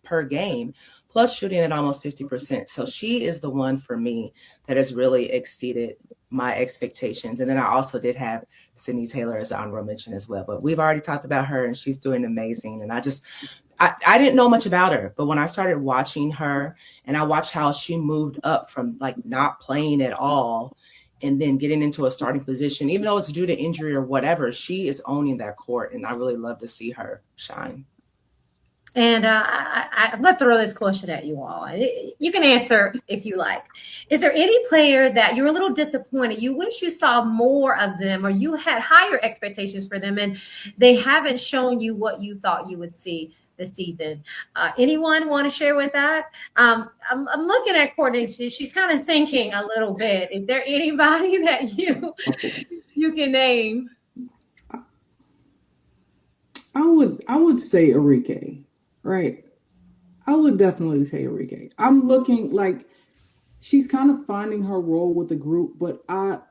per game, plus shooting at almost 50%. So she is the one for me that has really exceeded my expectations. And then I also did have Sydney Taylor as honorable mention as well. But we've already talked about her and she's doing amazing. And I didn't know much about her, but when I started watching her and I watched how she moved up from like not playing at all and then getting into a starting position, even though it's due to injury or whatever, she is owning that court. And I really love to see her shine. And I'm going to throw this question at you all. You can answer if you like. Is there any player that you're a little disappointed? You wish you saw more of them, or you had higher expectations for them, and they haven't shown you what you thought you would see this season? Anyone want to share with that? I'm looking at Courtney. She's kind of thinking a little bit. Is there anybody that you can name? I would say Arike. Right. I would definitely say Arike. I'm looking like she's kind of finding her role with the group, but I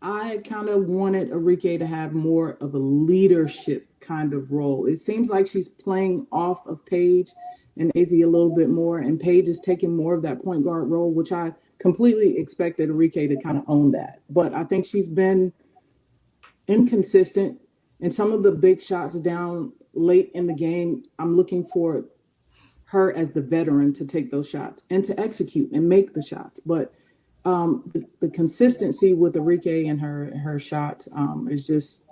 kind of wanted Arike to have more of a leadership kind of role. It seems like she's playing off of Paige and AZ a little bit more, and Paige is taking more of that point guard role, which I completely expected Arike to kind of own that. But I think she's been inconsistent, and some of the big shots down late in the game, I'm looking for her as the veteran to take those shots and to execute and make the shots. But the consistency with Arike and her shots is just,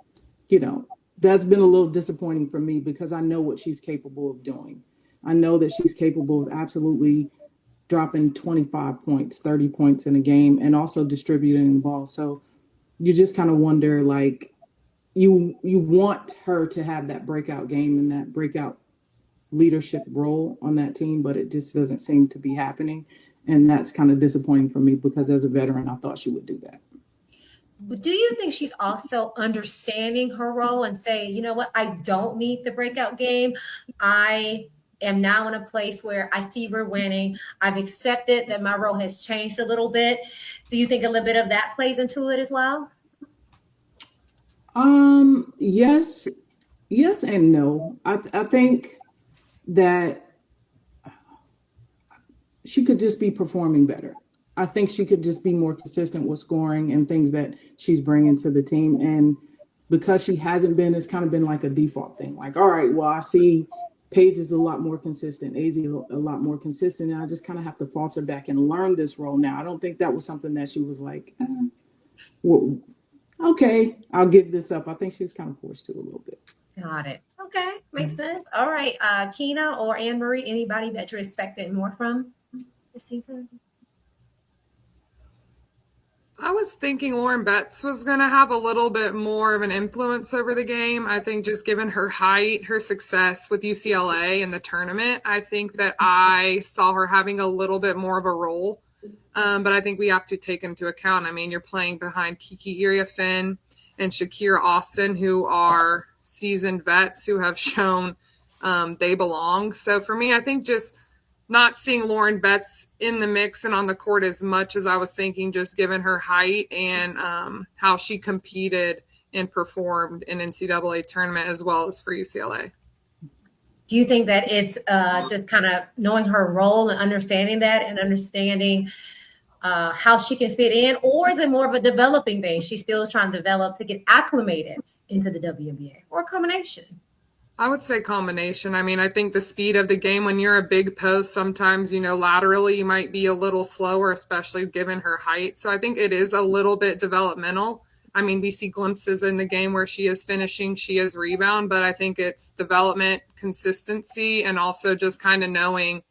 that's been a little disappointing for me because I know what she's capable of doing. I know that she's capable of absolutely dropping 25 points, 30 points in a game, and also distributing the ball. So you just kind of wonder, like, you want her to have that breakout game and that breakout leadership role on that team, but it just doesn't seem to be happening. And that's kind of disappointing for me because as a veteran, I thought she would do that. But do you think she's also understanding her role and saying, you know what, I don't need the breakout game. I am now in a place where I see we're winning. I've accepted that my role has changed a little bit. Do you think a little bit of that plays into it as well? Yes, yes and no. I think that she could just be performing better. I think she could just be more consistent with scoring and things that she's bringing to the team. And because she hasn't been, it's kind of been like a default thing. Like, all right, well, I see Paige is a lot more consistent, AZ a lot more consistent, and I just kind of have to falter back and learn this role now. I don't think that was something that she was like, well, okay, I'll give this up. I think she was kind of forced to a little bit. Got it. Okay, makes sense. All right, Keena or Anne Marie, anybody that you're expecting more from this season? I was thinking Lauren Betts was going to have a little bit more of an influence over the game. I think just given her height, her success with UCLA in the tournament, I think that I saw her having a little bit more of a role. But I think we have to take into account, I mean, you're playing behind Kiki Iriafen and Shakira Austin, who are seasoned vets who have shown they belong. So for me, I think just not seeing Lauren Betts in the mix and on the court as much as I was thinking, just given her height and how she competed and performed in NCAA tournament as well as for UCLA. Do you think that it's just kind of knowing her role and understanding that and understanding how she can fit in, or is it more of a developing thing? She's still trying to develop to get acclimated into the WNBA, or a combination? I would say combination. I mean, I think the speed of the game, when you're a big post, sometimes, laterally you might be a little slower, especially given her height. So I think it is a little bit developmental. I mean, we see glimpses in the game where she is finishing, she is rebound, but I think it's development, consistency, and also just kind of knowing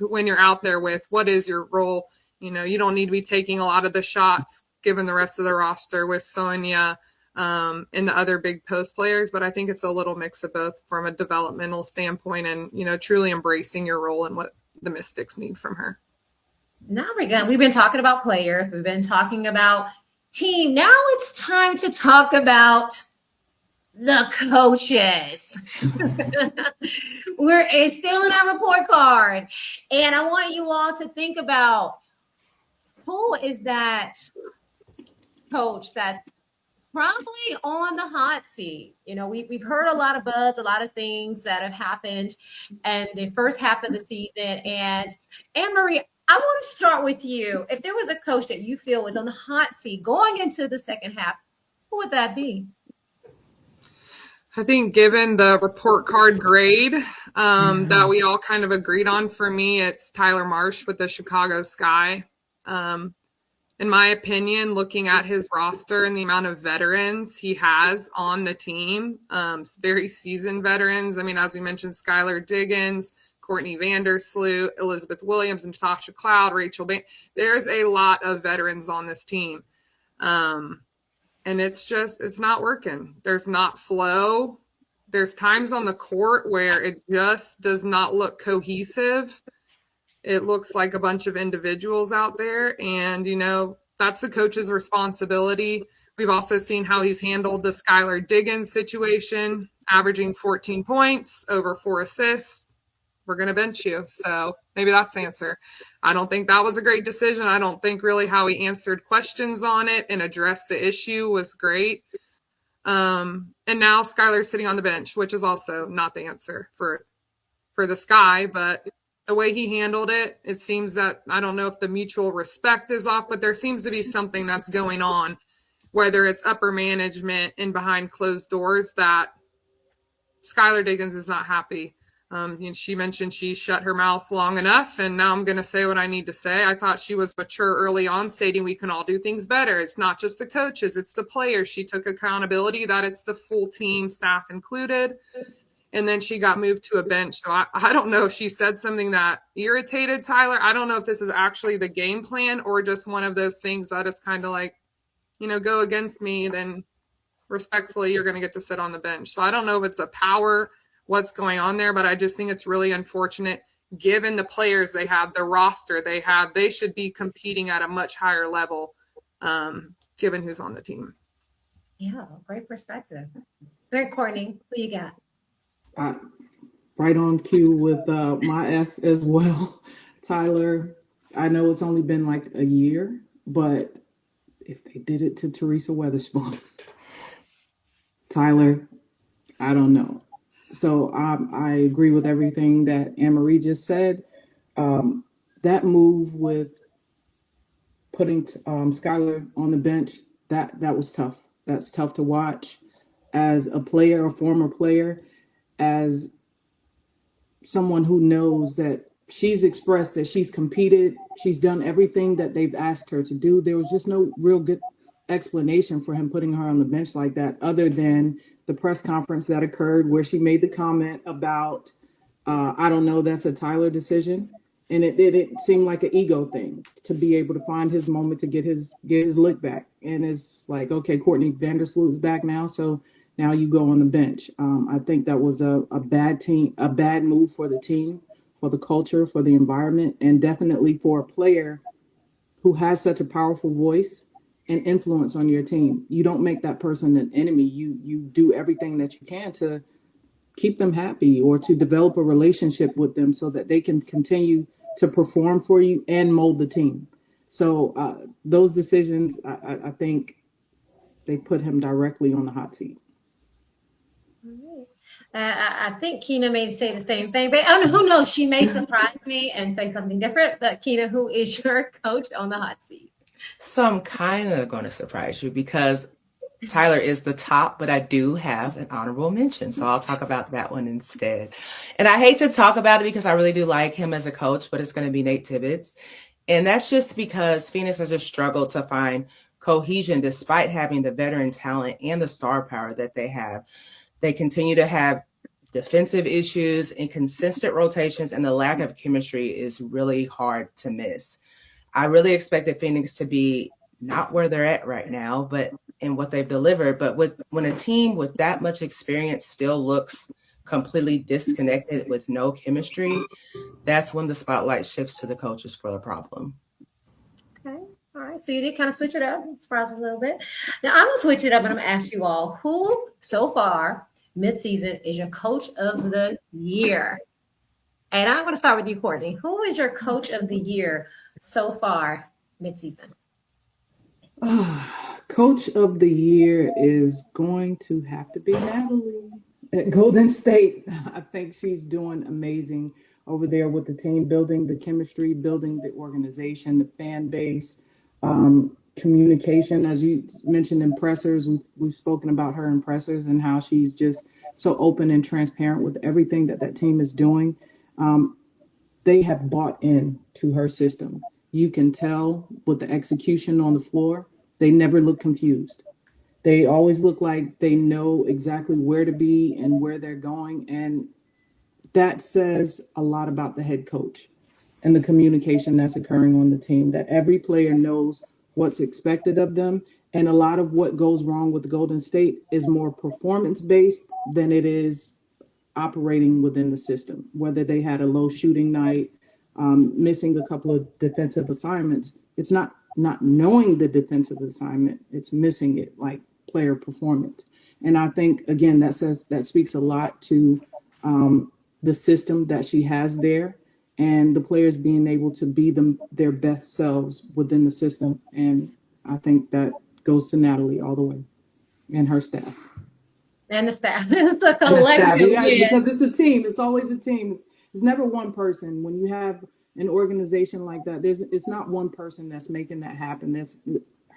when you're out there with what is your role. You don't need to be taking a lot of the shots given the rest of the roster with Sonia and the other big post players, but I think it's a little mix of both from a developmental standpoint and, truly embracing your role and what the Mystics need from her. Now we've been talking about players. We've been talking about team. Now it's time to talk about the coaches. It's still in our report card. And I want you all to think about who is that coach that's probably on the hot seat. We've heard a lot of buzz, a lot of things that have happened in the first half of the season. And Anne Marie, I want to start with you. If there was a coach that you feel was on the hot seat going into the second half, who would that be? I think given the report card grade that we all kind of agreed on, for me, it's Tyler Marsh with the Chicago Sky. In my opinion, looking at his roster and the amount of veterans he has on the team, very seasoned veterans. I mean, as we mentioned, Skylar Diggins, Courtney Vandersloot, Elizabeth Williams, and Natasha Cloud, Rachel Bain. There's a lot of veterans on this team. And it's not working. There's not flow. There's times on the court where it just does not look cohesive. It looks like a bunch of individuals out there, and, that's the coach's responsibility. We've also seen how he's handled the Skylar Diggins situation, averaging 14 points, over 4 assists. We're going to bench you. So maybe that's the answer. I don't think that was a great decision. I don't think really how he answered questions on it and addressed the issue was great. And now Skylar's sitting on the bench, which is also not the answer for the Sky, but the way he handled it, it seems that, I don't know if the mutual respect is off, but there seems to be something that's going on, whether it's upper management and behind closed doors, that Skylar Diggins is not happy. She mentioned she shut her mouth long enough, and now I'm going to say what I need to say. I thought she was mature early on, stating we can all do things better. It's not just the coaches, it's the players. She took accountability that it's the full team, staff included. And then she got moved to a bench. So I don't know if she said something that irritated Tyler. I don't know if this is actually the game plan or just one of those things that it's kind of like, go against me, then respectfully, you're going to get to sit on the bench. So I don't know if it's a power, what's going on there, but I just think it's really unfortunate given the players they have, the roster they have. They should be competing at a much higher level, given who's on the team. Yeah, great perspective. Very Courtney, who you got? right on cue with my F as well. Tyler, I know it's only been like a year, but if they did it to Teresa Weatherspoon, Tyler, I don't know. So I agree with everything that Anne-Marie just said. That move with putting Skylar on the bench, that was tough. That's tough to watch as a player, a former player, as someone who knows that she's expressed that she's competed, she's done everything that they've asked her to do. There was just no real good explanation for him putting her on the bench like that, other than the press conference that occurred where she made the comment about, I don't know, that's a Tyler decision. And it seemed like an ego thing to be able to find his moment to get his look back. And it's like, okay, Courtney Vandersloot's back now, so now you go on the bench. I think that was a bad move for the team, for the culture, for the environment, and definitely for a player who has such a powerful voice and influence on your team. You don't make that person an enemy. You do everything that you can to keep them happy or to develop a relationship with them so that they can continue to perform for you and mold the team. So those decisions, I think they put him directly on the hot seat. I think Keena may say the same thing, but who knows? She may surprise me and say something different. But Keena, who is your coach on the hot seat? So I'm kind of going to surprise you because Tyler is the top, but I do have an honorable mention. So I'll talk about that one instead. And I hate to talk about it because I really do like him as a coach, but it's going to be Nate Tibbetts. And that's just because Phoenix has just struggled to find cohesion despite having the veteran talent and the star power that they have. They continue to have defensive issues, inconsistent rotations, and the lack of chemistry is really hard to miss. I really expected Phoenix to be not where they're at right now, but in what they've delivered. But when a team with that much experience still looks completely disconnected with no chemistry, that's when the spotlight shifts to the coaches for the problem. Okay. All right. So you did kind of switch it up. Surprise us a little bit. Now I'm going to switch it up and I'm going to ask you all who so far midseason is your coach of the year? And I'm going to start with you, Courtney. Who is your coach of the year so far midseason? Coach of the year is going to have to be Natalie at Golden State. I think she's doing amazing over there with the team, building the chemistry, building the organization, the fan base, communication. As you mentioned in pressers, we've spoken about her in pressers and how she's just so open and transparent with everything that team is doing. They have bought in to her system. You can tell with the execution on the floor. They never look confused. They always look like they know exactly where to be and where they're going. And that says a lot about the head coach and the communication that's occurring on the team, that every player knows what's expected of them. And a lot of what goes wrong with Golden State is more performance-based than it is operating within the system, whether they had a low shooting night, missing a couple of defensive assignments. It's not knowing the defensive assignment, it's missing it, like player performance. And I think, again, that speaks a lot to the system that she has there and the players being able to be their best selves within the system. And I think that goes to Natalie all the way and her staff. And the staff. It's a collective. Yeah, because it's a team. It's always a team. It's never one person. When you have an organization like that, it's not one person that's making that happen. There's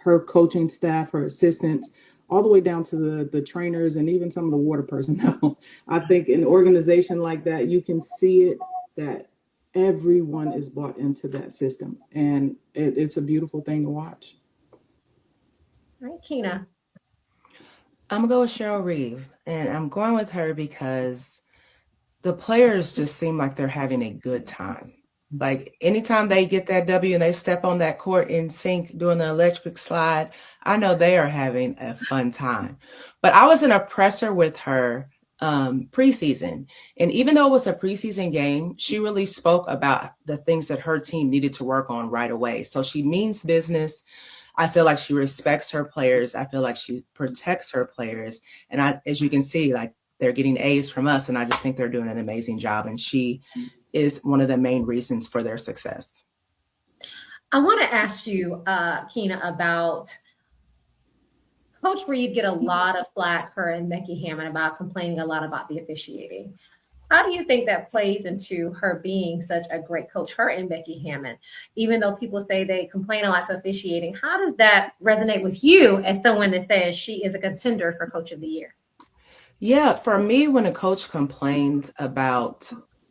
her coaching staff, her assistants, all the way down to the trainers and even some of the water personnel. I think an organization like that, you can see it that everyone is bought into that system. And it's a beautiful thing to watch. All right, Keena. I'm going to go with Cheryl Reeve. And I'm going with her because the players just seem like they're having a good time. Like anytime they get that W and they step on that court in sync doing the electric slide, I know they are having a fun time. But I was in a presser with her preseason. And even though it was a preseason game, she really spoke about the things that her team needed to work on right away. So she means business. I feel like she respects her players. I feel like she protects her players. And as you can see, like they're getting A's from us. And I just think they're doing an amazing job. And she is one of the main reasons for their success. I want to ask you, Keena, about Coach Reed get a lot of flack, her and Becky Hammon, about complaining a lot about the officiating. How do you think that plays into her being such a great coach, her and Becky Hammon? Even though people say they complain a lot to officiating, how does that resonate with you as someone that says she is a contender for Coach of the Year? Yeah, for me, when a coach complains about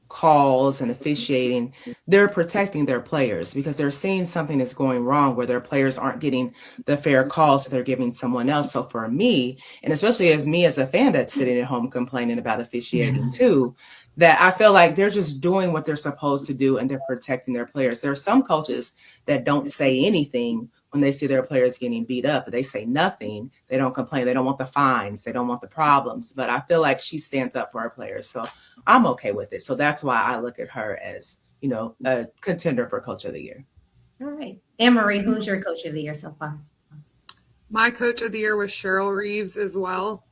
calls and officiating, they're protecting their players because they're seeing something is going wrong where their players aren't getting the fair calls that they're giving someone else. So for me, and especially as me as a fan that's sitting at home complaining about officiating too, that I feel like they're just doing what they're supposed to do and they're protecting their players. There are some coaches that don't say anything when they see their players getting beat up. They say nothing. They don't complain. They don't want the fines. They don't want the problems. But I feel like she stands up for her players. So I'm okay with it. So that's why I look at her as, you know, a contender for Coach of the Year. All right. Anne-Marie, who's your Coach of the Year so far? My Coach of the Year was Cheryl Reeves as well.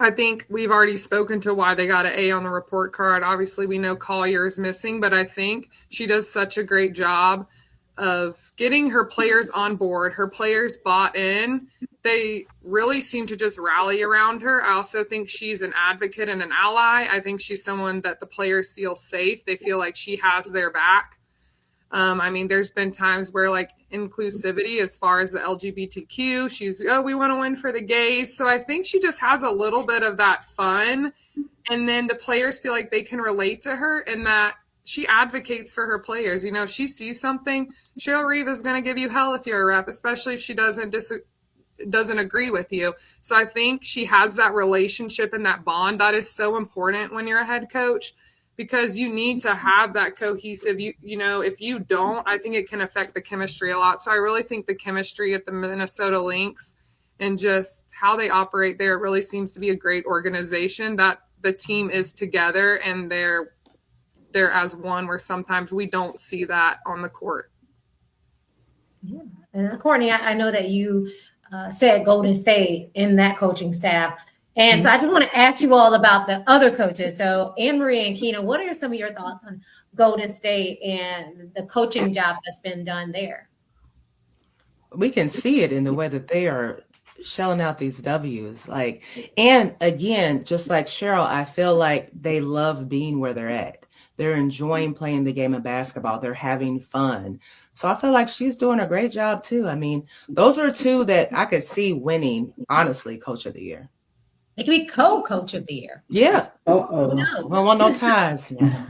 I think we've already spoken to why they got an A on the report card. Obviously, we know Collier is missing, but I think she does such a great job of getting her players on board. Her players bought in. They really seem to just rally around her. I also think she's an advocate and an ally. I think she's someone that the players feel safe. They feel like she has their back. I mean, there's been times where like inclusivity as far as the LGBTQ, we want to win for the gays. So I think she just has a little bit of that fun. And then the players feel like they can relate to her and that she advocates for her players. You know, if she sees something, Cheryl Reeve is going to give you hell if you're a rep, especially if she doesn't agree with you. So I think she has that relationship and that bond that is so important when you're a head coach, because you need to have that cohesive, you know, if you don't, I think it can affect the chemistry a lot. So I really think the chemistry at the Minnesota Lynx and just how they operate there, it really seems to be a great organization, that the team is together and they're as one, where sometimes we don't see that on the court. Yeah. And Courtney, I know that you said Golden State in that coaching staff. And so I just want to ask you all about the other coaches. So Anne-Marie and Keena, what are some of your thoughts on Golden State and the coaching job that's been done there? We can see it in the way that they are shelling out these W's. And again, just like Cheryl, I feel like they love being where they're at. They're enjoying playing the game of basketball. They're having fun. So I feel like she's doing a great job too. I mean, those are two that I could see winning, honestly, Coach of the Year. It could be co-coach of the year. Yeah. Who knows? We don't want no ties now.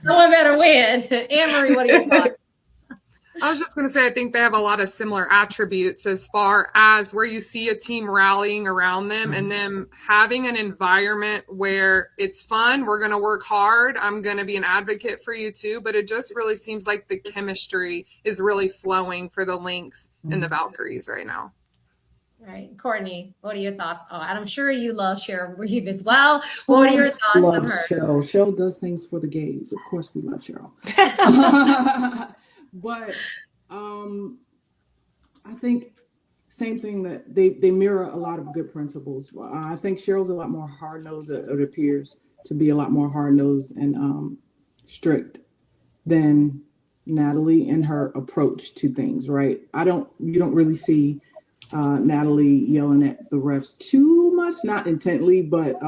Someone better win. Anne-Marie, what are your thoughts? I was just going to say, I think they have a lot of similar attributes as far as where you see a team rallying around them and them having an environment where it's fun. We're going to work hard. I'm going to be an advocate for you too. But it just really seems like the chemistry is really flowing for the Lynx and the Valkyries right now. All right, Courtney, what are your thoughts? Oh, and I'm sure you love Cheryl Reeve as well. What are your thoughts on her? Cheryl does things for the gays. Of course, we love Cheryl. But I think same thing, that they mirror a lot of good principles. I think Cheryl's a lot more hard-nosed. It appears to be a lot more hard-nosed and strict than Natalie in her approach to things, right? You don't really see Natalie yelling at the refs too much, not intently, but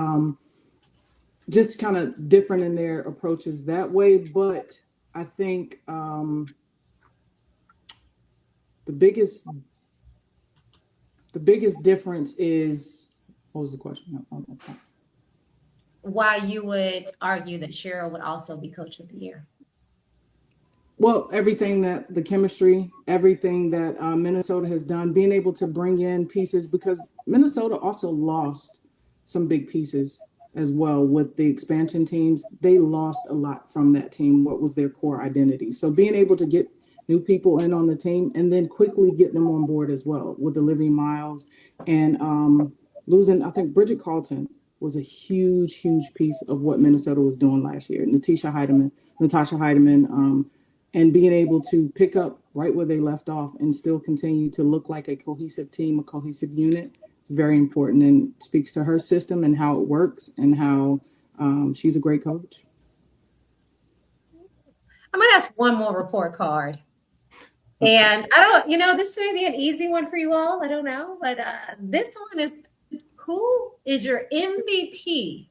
just kind of different in their approaches that way. But I think the biggest difference is, what was the question? Why you would argue that Cheryl would also be Coach of the Year? Well, everything that the chemistry, everything that Minnesota has done, being able to bring in pieces, because Minnesota also lost some big pieces as well with the expansion teams. They lost a lot from that team. What was their core identity? So being able to get new people in on the team and then quickly get them on board as well with the Living Miles and losing, I think Bridget Carlton was a huge piece of what Minnesota was doing last year. Natasha Heidemann, and being able to pick up right where they left off and still continue to look like a cohesive team, a cohesive unit. very important and speaks to her system and how it works and how she's a great coach. I'm going to ask one more report card. And I don't, this may be an easy one for you all. I don't know. But this one is, who is your MVP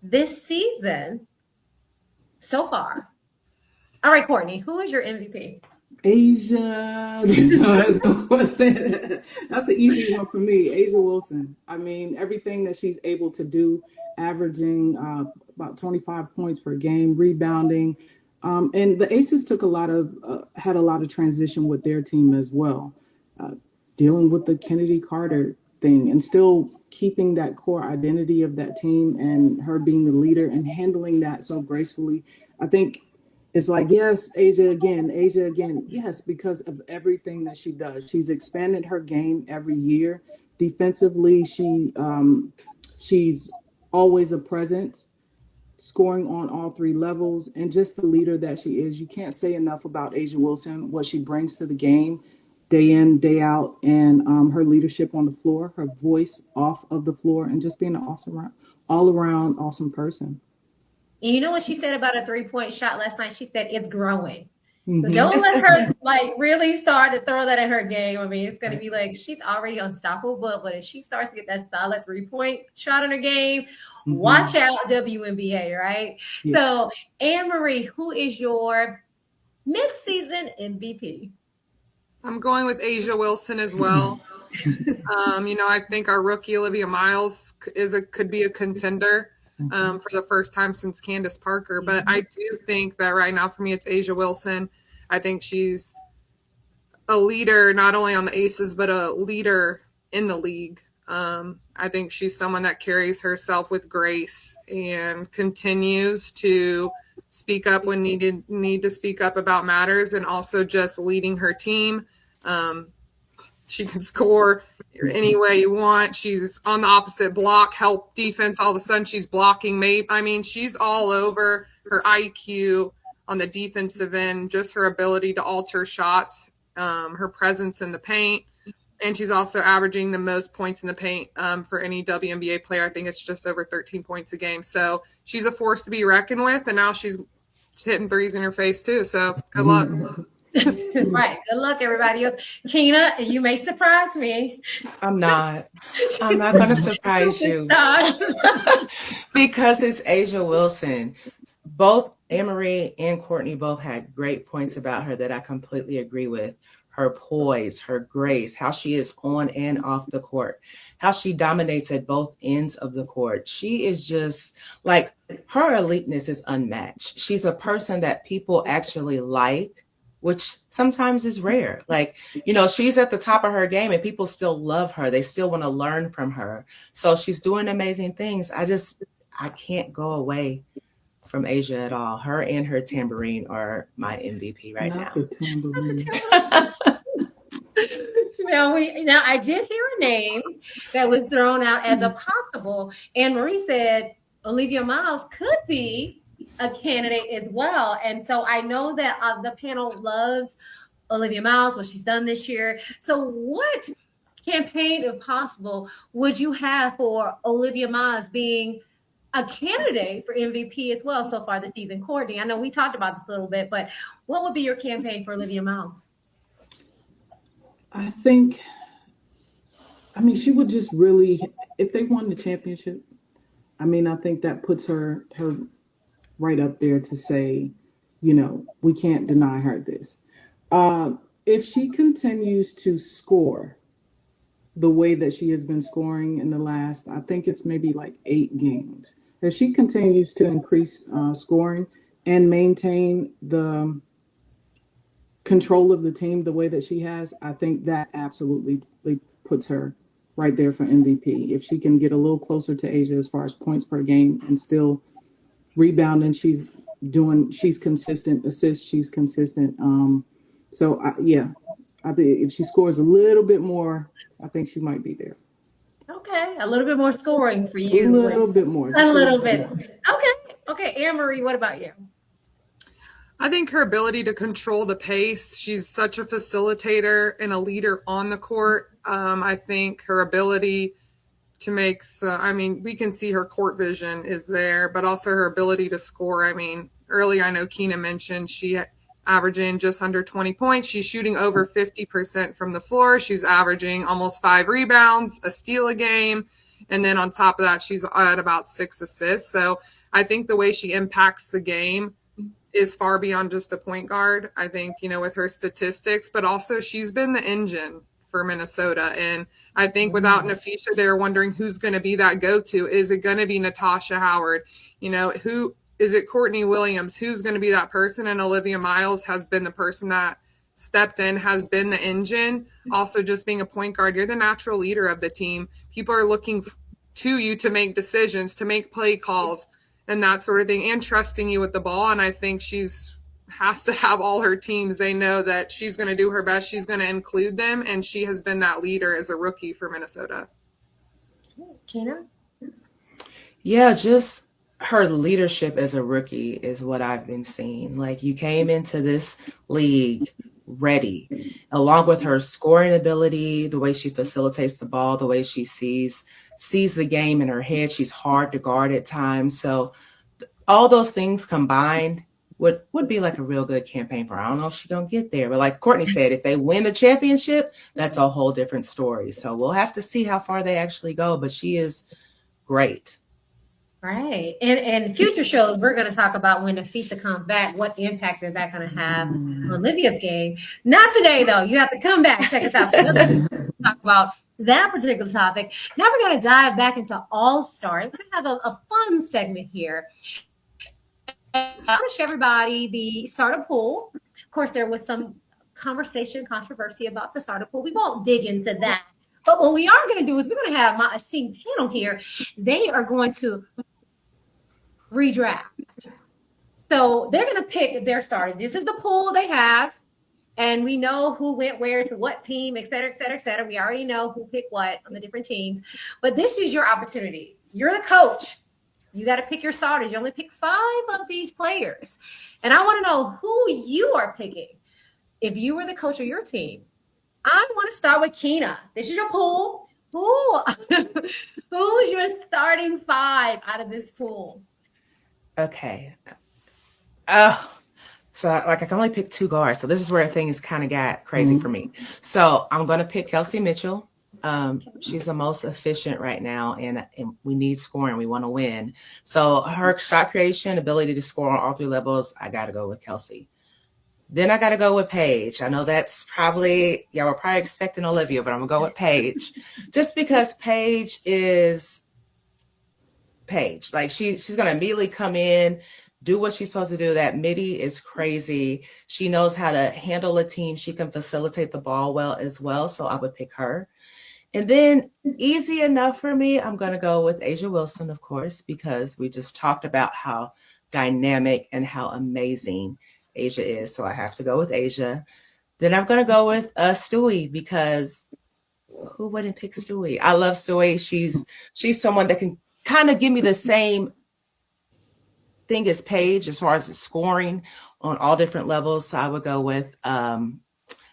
this season so far? All right, Courtney, who is your MVP? Asia. That's an easy one for me. Asia Wilson. I mean, everything that she's able to do, averaging about 25 points per game, rebounding. And the Aces had a lot of transition with their team as well, dealing with the Kennedy Carter thing and still keeping that core identity of that team and her being the leader and handling that so gracefully. I think it's like, yes, Asia again. Yes, because of everything that she does. She's expanded her game every year. Defensively, she's always a presence, scoring on all three levels, and just the leader that she is. You can't say enough about Asia Wilson, what she brings to the game day in, day out, and her leadership on the floor, her voice off of the floor, and just being an awesome, all-around awesome person. And you know what she said about a 3-point shot last night? She said it's growing. So don't let her really start to throw that in her game. I mean, it's going to be like she's already unstoppable, but if she starts to get that solid 3-point shot in her game, watch out, WNBA, right? Yes. So, Anne Marie, who is your mid-season MVP? I'm going with Asia Wilson as well. I think our rookie Olivia Miles could be a contender for the first time since Candace Parker. But I do think that right now for me, it's Asia Wilson. I think she's a leader, not only on the Aces, but a leader in the league. I think she's someone that carries herself with grace and continues to speak up when need to speak up about matters, and also just leading her team. She can score any way you want. She's on the opposite block, help defense. All of a sudden she's blocking. She's all over. Her IQ on the defensive end, just her ability to alter shots, her presence in the paint. And she's also averaging the most points in the paint for any WNBA player. I think it's just over 13 points a game. So she's a force to be reckoned with. And now she's hitting threes in her face too. So good luck. Right. Good luck, everybody else. Keena, you may surprise me. I'm not going to surprise you because it's Asia Wilson. Both Anne Marie and Courtney both had great points about her that I completely agree with. Her poise, her grace, how she is on and off the court, how she dominates at both ends of the court. She is just like, her eliteness is unmatched. She's a person that people actually like, which sometimes is rare. Like, she's at the top of her game and people still love her. They still want to learn from her. So she's doing amazing things. I can't go away from Asia at all. Her and her tambourine are my MVP right now. The tambourine. Now, I did hear a name that was thrown out as a possible. Anne Marie said Olivia Miles could be a candidate as well. And so I know that the panel loves Olivia Miles, what she's done this year. So what campaign, if possible, would you have for Olivia Miles being a candidate for MVP as well so far this season? Courtney, I know we talked about this a little bit, but what would be your campaign for Olivia Miles? I think, she would just really, if they won the championship, I think that puts her right up there to say, we can't deny her this. If she continues to score the way that she has been scoring in the last, I think it's maybe like 8 games. If she continues to increase scoring and maintain the control of the team the way that she has, I think that absolutely puts her right there for MVP. If she can get a little closer to Asia as far as points per game and still rebounding, she's consistent. Assists, she's consistent. I think if she scores a little bit more, I think she might be there. Okay, a little bit more scoring for you. A little bit more. A little bit. Okay. Anne Marie, what about you? I think her ability to control the pace. She's such a facilitator and a leader on the court. I think her ability to make, we can see her court vision is there, but also her ability to score. I mean, earlier I know Keena mentioned she averaging just under 20 points. She's shooting over 50% from the floor. She's averaging almost 5 rebounds, a steal a game. And then on top of that, she's at about 6 assists. So I think the way she impacts the game is far beyond just a point guard. I think, with her statistics, but also she's been the engine for Minnesota. And I think without Nafisha, they're wondering who's going to be that go-to. Is it going to be Natasha Howard? Who is it? Courtney Williams? Who's going to be that person? And Olivia Miles has been the person that stepped in, has been the engine. Also, just being a point guard, you're the natural leader of the team. People are looking to you to make decisions, to make play calls, and that sort of thing, and trusting you with the ball. And I think has to have all her teams. They know that she's going to do her best. She's going to include them, and she has been that leader as a rookie for Minnesota. Keena? Yeah, just her leadership as a rookie is what I've been seeing. Like, you came into this league ready, along with her scoring ability, the way she facilitates the ball, the way she sees the game in her head. She's hard to guard at times. So all those things combined would be like a real good campaign for her. I don't know if she's going to get there, but like Courtney said, if they win the championship, that's a whole different story. So we'll have to see how far they actually go, but she is great. Right. And future shows, we're going to talk about when Nafisa comes back, what impact is that going to have on Olivia's game. Not today, though. You have to come back. Check us out for another week to talk about that particular topic. Now we're going to dive back into All-Star. We're going to have a fun segment here. I'm going to show everybody the starter pool. Of course, there was some controversy about the starter pool. We won't dig into that. But what we are going to do is we're going to have my esteemed panel here. They are going to redraft. So they're going to pick their starters. This is the pool they have. And we know who went where to what team, et cetera, et cetera, et cetera. We already know who picked what on the different teams. But this is your opportunity. You're the coach. You got to pick your starters. You only pick 5 of these players. And I want to know who you are picking if you were the coach of your team. I want to start with Keena. This is your pool. Who's your starting 5 out of this pool? Okay. So like I can only pick 2 guards. So this is where things kind of got crazy for me. So I'm going to pick Kelsey Mitchell. She's the most efficient right now, and we need scoring. We want to win. So her shot creation, ability to score on all 3 levels, I got to go with Kelsey. Then I got to go with Paige. I know that's probably, we're probably expecting Olivia, but I'm going to go with Paige. Just because Paige is Paige. Like she's going to immediately come in, do what she's supposed to do. That midi is crazy. She knows how to handle a team. She can facilitate the ball well as well. So I would pick her. And then easy enough for me, I'm going to go with A'ja Wilson, of course, because we just talked about how dynamic and how amazing A'ja is. So I have to go with A'ja. Then I'm going to go with Stewie, because who wouldn't pick Stewie? I love Stewie. She's someone that can kind of give me the same thing as Paige as far as the scoring on all different levels. So I would go with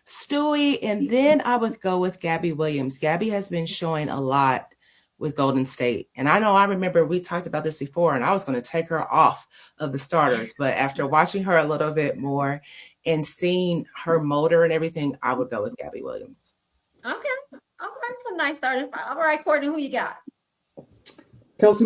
Stewie, and then I would go with Gabby Williams. Gabby has been showing a lot with Golden State. And I remember we talked about this before, and I was going to take her off of the starters. But after watching her a little bit more and seeing her motor and everything, I would go with Gabby Williams. Okay. All right. Some nice starting 5. All right, Courtney, who you got? Kelsey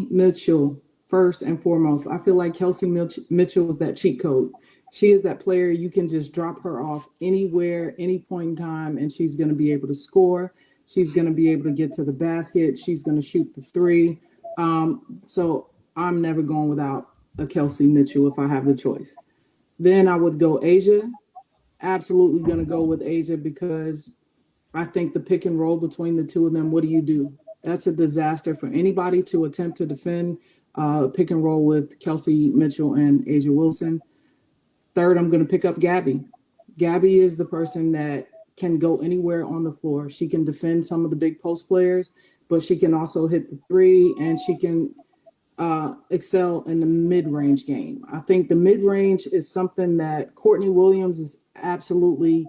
Mitchell, first and foremost. I feel like Kelsey Mitchell is that cheat code. She is that player you can just drop her off anywhere, any point in time, and she's going to be able to score. She's going to be able to get to the basket. She's going to shoot the 3. So I'm never going without a Kelsey Mitchell if I have the choice. Then I would go A'ja. Absolutely going to go with A'ja, because I think the pick and roll between the 2 of them, what do? That's a disaster for anybody to attempt to defend pick and roll with Kelsey Mitchell and A'ja Wilson. Third, I'm going to pick up Gabby. Gabby is the person that can go anywhere on the floor. She can defend some of the big post players, but she can also hit the 3, and she can excel in the mid-range game. I think the mid-range is something that Courtney Williams is absolutely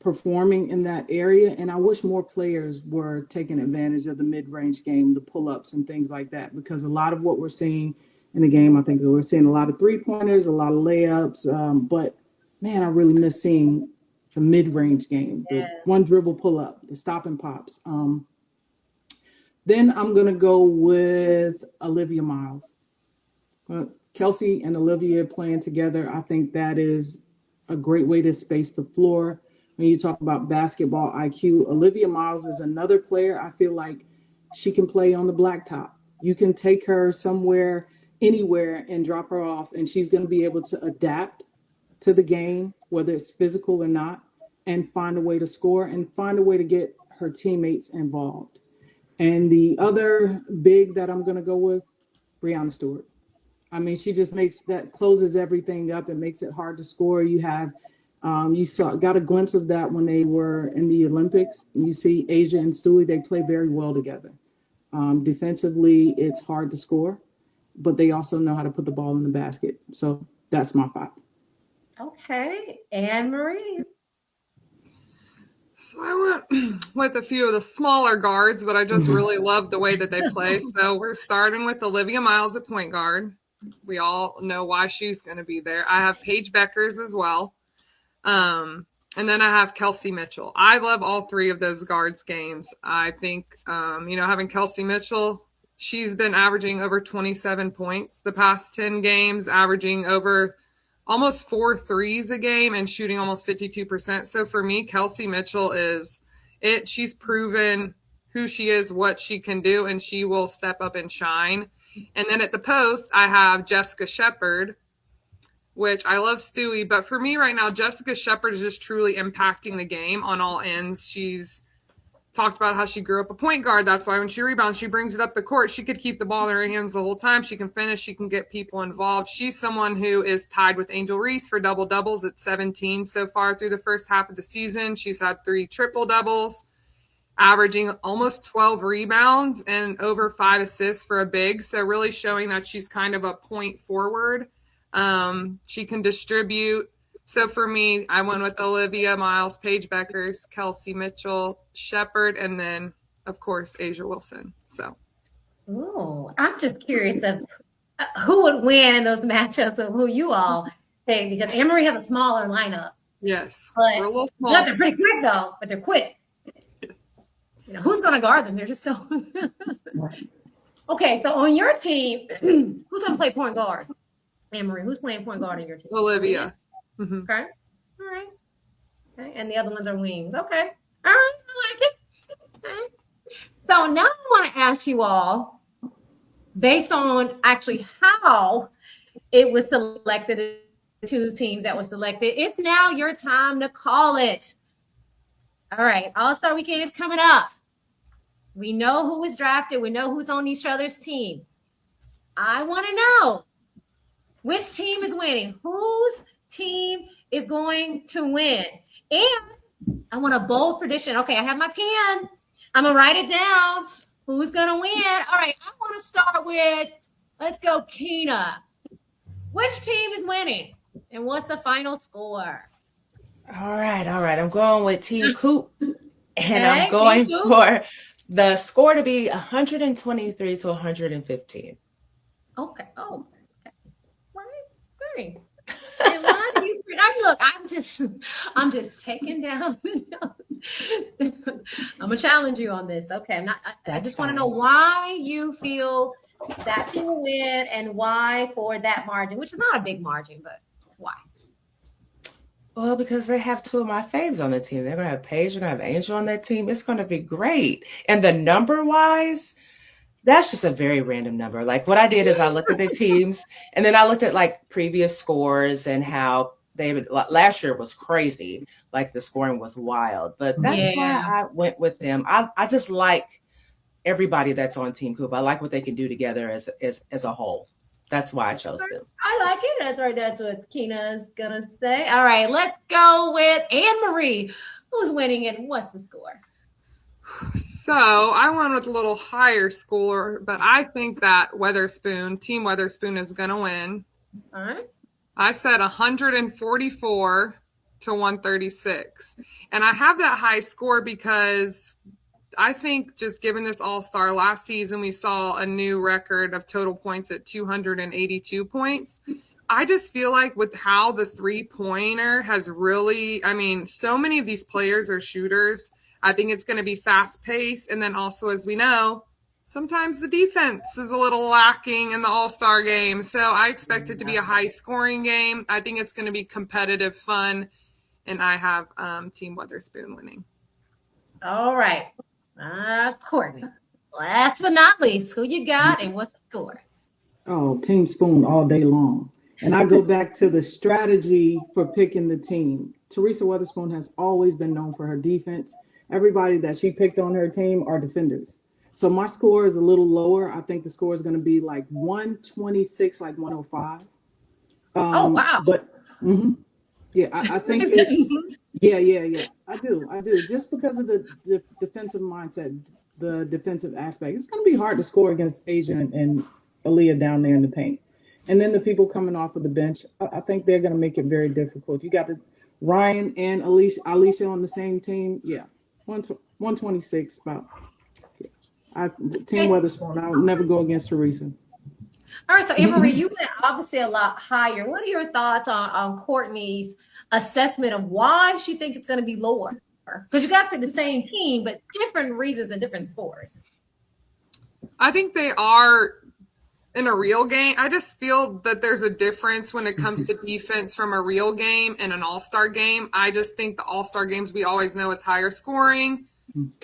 performing in that area. And I wish more players were taking advantage of the mid-range game, the pull-ups and things like that, because a lot of what we're seeing in the game, I think we're seeing a lot of three-pointers, a lot of layups. But man, I really miss seeing the mid-range game, the one dribble pull-up, the stop and pops. Then I'm going to go with Olivia Miles. Kelsey and Olivia playing together, I think that is a great way to space the floor. When you talk about basketball IQ, Olivia Miles is another player. I feel like she can play on the blacktop. You can take her somewhere, anywhere, and drop her off, and she's going to be able to adapt to the game, whether it's physical or not, and find a way to score and find a way to get her teammates involved. And the other big that I'm going to go with, Breanna Stewart. I mean, she just closes everything up and makes it hard to score. You got a glimpse of that when they were in the Olympics. You see Asia and Stewie, they play very well together. Defensively, it's hard to score, but they also know how to put the ball in the basket. So that's my 5. Okay, Anne Marie. So I went with a few of the smaller guards, but I just really love the way that they play. So we're starting with Olivia Miles at point guard. We all know why she's going to be there. I have Paige Beckers as well. And then I have Kelsey Mitchell. I love all 3 of those guards games. I think, having Kelsey Mitchell, she's been averaging over 27 points the past 10 games, averaging over almost 4 threes a game and shooting almost 52%. So for me, Kelsey Mitchell is it. She's proven who she is, what she can do, and she will step up and shine. And then at the post, I have Jessica Shepard, which I love Stewie. But for me right now, Jessica Shepard is just truly impacting the game on all ends. She's talked about how she grew up a point guard. That's why when she rebounds, she brings it up the court. She could keep the ball in her hands the whole time. She can finish. She can get people involved. She's someone who is tied with Angel Reese for double-doubles at 17 so far through the first half of the season. She's had 3 triple-doubles, averaging almost 12 rebounds and over 5 assists for a big. So really showing that she's kind of a point forward. She can distribute. So for me, I went with Olivia Miles, Paige Beckers, Kelsey Mitchell, Shepard, and then, of course, Asia Wilson. So, I'm just curious of who would win in those matchups of who you all think, because Anne Marie has a smaller lineup. yes, But we're a little small. they're pretty quick, though, but they're quick. Who's going to guard them? They're just so. Okay, so on your team, who's going to play point guard? Anne Marie, who's playing point guard on your team? Olivia. Mm-hmm. Okay. All right. Okay. And the other ones are wings. Okay. All right. I like it. Okay. So now I want to ask you all, based on actually how it was selected, the 2 teams that were selected, it's now your time to call it. All right. All-Star Weekend is coming up. We know who was drafted. We know who's on each other's team. I want to know which team is winning. Whose team is going to win? And I want a bold prediction. Okay, I have my pen. I'm going to write it down. Who's going to win? All right, I want to start with, let's go, Keena. Which team is winning? And what's the final score? All right. I'm going with Team Coop. And Okay, I'm going Team Coop. for the score to be 123 to 115. Okay. Oh, okay. Right. And why do you look? I'm just taking down. I'm gonna challenge you on this. Okay, I just want to know why you feel that team will win and why for that margin, which is not a big margin, but why? Well, because they have 2 of my faves on the team. They're going to have Paige, they're going to have Angel on that team. It's going to be great. And the number-wise, that's just a very random number. Like what I did is I looked at the teams and then I looked at like previous scores and how last year was crazy. Like the scoring was wild, but that's why I went with them. I just like everybody that's on Team Coop. I like what they can do together as a whole. That's why I chose them. I like it. That's right. That's what Keena's gonna say. All right, let's go with Anne Marie. Who's winning and what's the score? So I went with a little higher score, but I think that Team Weatherspoon is going to win. All right. I said 144 to 136. And I have that high score because I think just given this all-star last season, we saw a new record of total points at 282 points. I just feel like with how the three-pointer has really, I mean, so many of these players are shooters. I think it's going to be fast-paced. And then also, as we know, sometimes the defense is a little lacking in the all-star game. So I expect it to be a high-scoring game. I think it's going to be competitive, fun, and I have Team Weatherspoon winning. All right. Courtney, last but not least, who you got and what's the score? Oh, Team Spoon all day long. And I go back to the strategy for picking the team. Teresa Weatherspoon has always been known for her defense. Everybody that she picked on her team are defenders. So my score is a little lower. I think the score is going to be like 126, like 105. Oh, wow. But yeah, I think it's yeah. I do. Just because of the defensive mindset, the defensive aspect, it's going to be hard to score against Asia and Aaliyah down there in the paint. And then the people coming off of the bench, I think they're going to make it very difficult. You got Ryan and Alicia on the same team. Yeah, 126 about. Yeah. Team Weatherspoon. I would never go against Teresa. All right, so Anne-Marie, you went obviously a lot higher. What are your thoughts on Courtney's assessment of why she thinks it's going to be lower? Because you guys picked the same team, but different reasons and different scores. I think they are in a real game. I just feel that there's a difference when it comes to defense from a real game and an all-star game. I just think the all-star games, we always know it's higher scoring.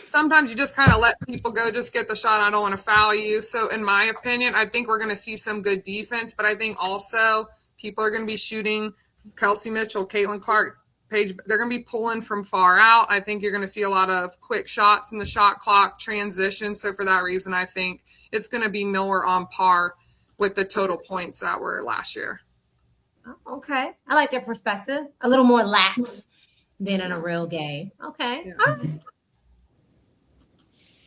Sometimes you just kind of let people go, just get the shot. I don't want to foul you. So in my opinion, I think we're going to see some good defense, but I think also people are going to be shooting Kelsey Mitchell, Caitlin Clark, Paige. They're going to be pulling from far out. I think you're going to see a lot of quick shots in the shot clock transition. So for that reason, I think it's going to be nowhere on par with the total points that were last year. Okay. I like their perspective. A little more lax than in a real game. Okay. Yeah. All right.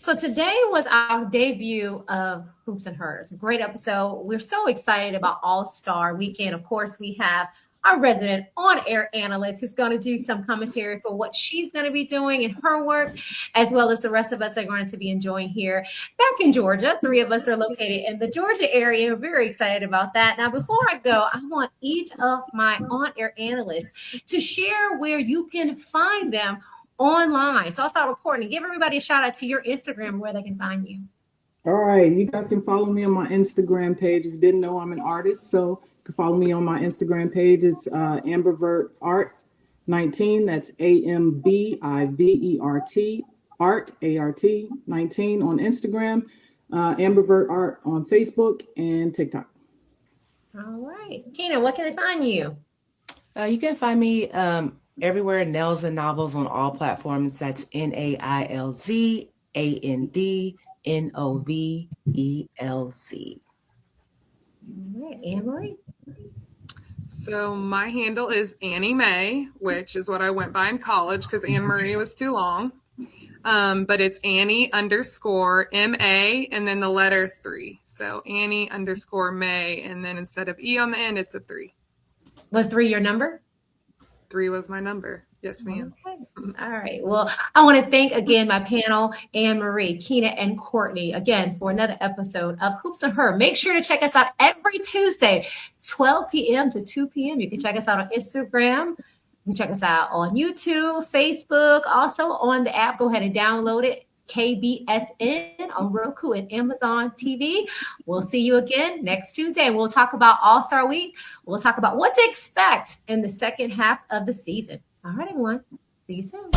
So today was our debut of Hoops and Hers. Great episode. We're so excited about All-Star Weekend. Of course, we have our resident on-air analyst who's going to do some commentary for what she's going to be doing in her work, as well as the rest of us are going to be enjoying here back in Georgia. 3 of us are located in the Georgia area. We're very excited about that. Now, before I go, I want each of my on-air analysts to share where you can find them online. So I'll start with Courtney. Give everybody a shout out to your Instagram where they can find you. All right. You guys can follow me on my Instagram page. If you didn't know, I'm an artist. So you can follow me on my Instagram page. It's Ambivert Art 19. That's AMBIVERT Art ART 19 on Instagram. Ambivert Art on Facebook and TikTok. All right. Keenan, what can they find you? You can find me everywhere, Nails and Novels on all platforms. That's NAILZ ANDNOVELZ. All right, Anne-Marie. So my handle is Annie Mae, which is what I went by in college because Anne Marie was too long. But it's Annie_MA and then the letter 3. So Annie_May, and then instead of E on the end, it's a 3. Was 3 your number? 3 was my number. Yes, ma'am. Okay. All right. Well, I want to thank again my panel, Anne-Marie, Keena, and Courtney, again for another episode of Hoops and Her. Make sure to check us out every Tuesday, 12 p.m. to 2 p.m. You can check us out on Instagram. You can check us out on YouTube, Facebook, also on the app. Go ahead and download it. KBSN on Roku and Amazon TV. We'll see you again next Tuesday, and we'll talk about All-Star Week. We'll talk about what to expect in the second half of the season. All right, everyone. See you soon.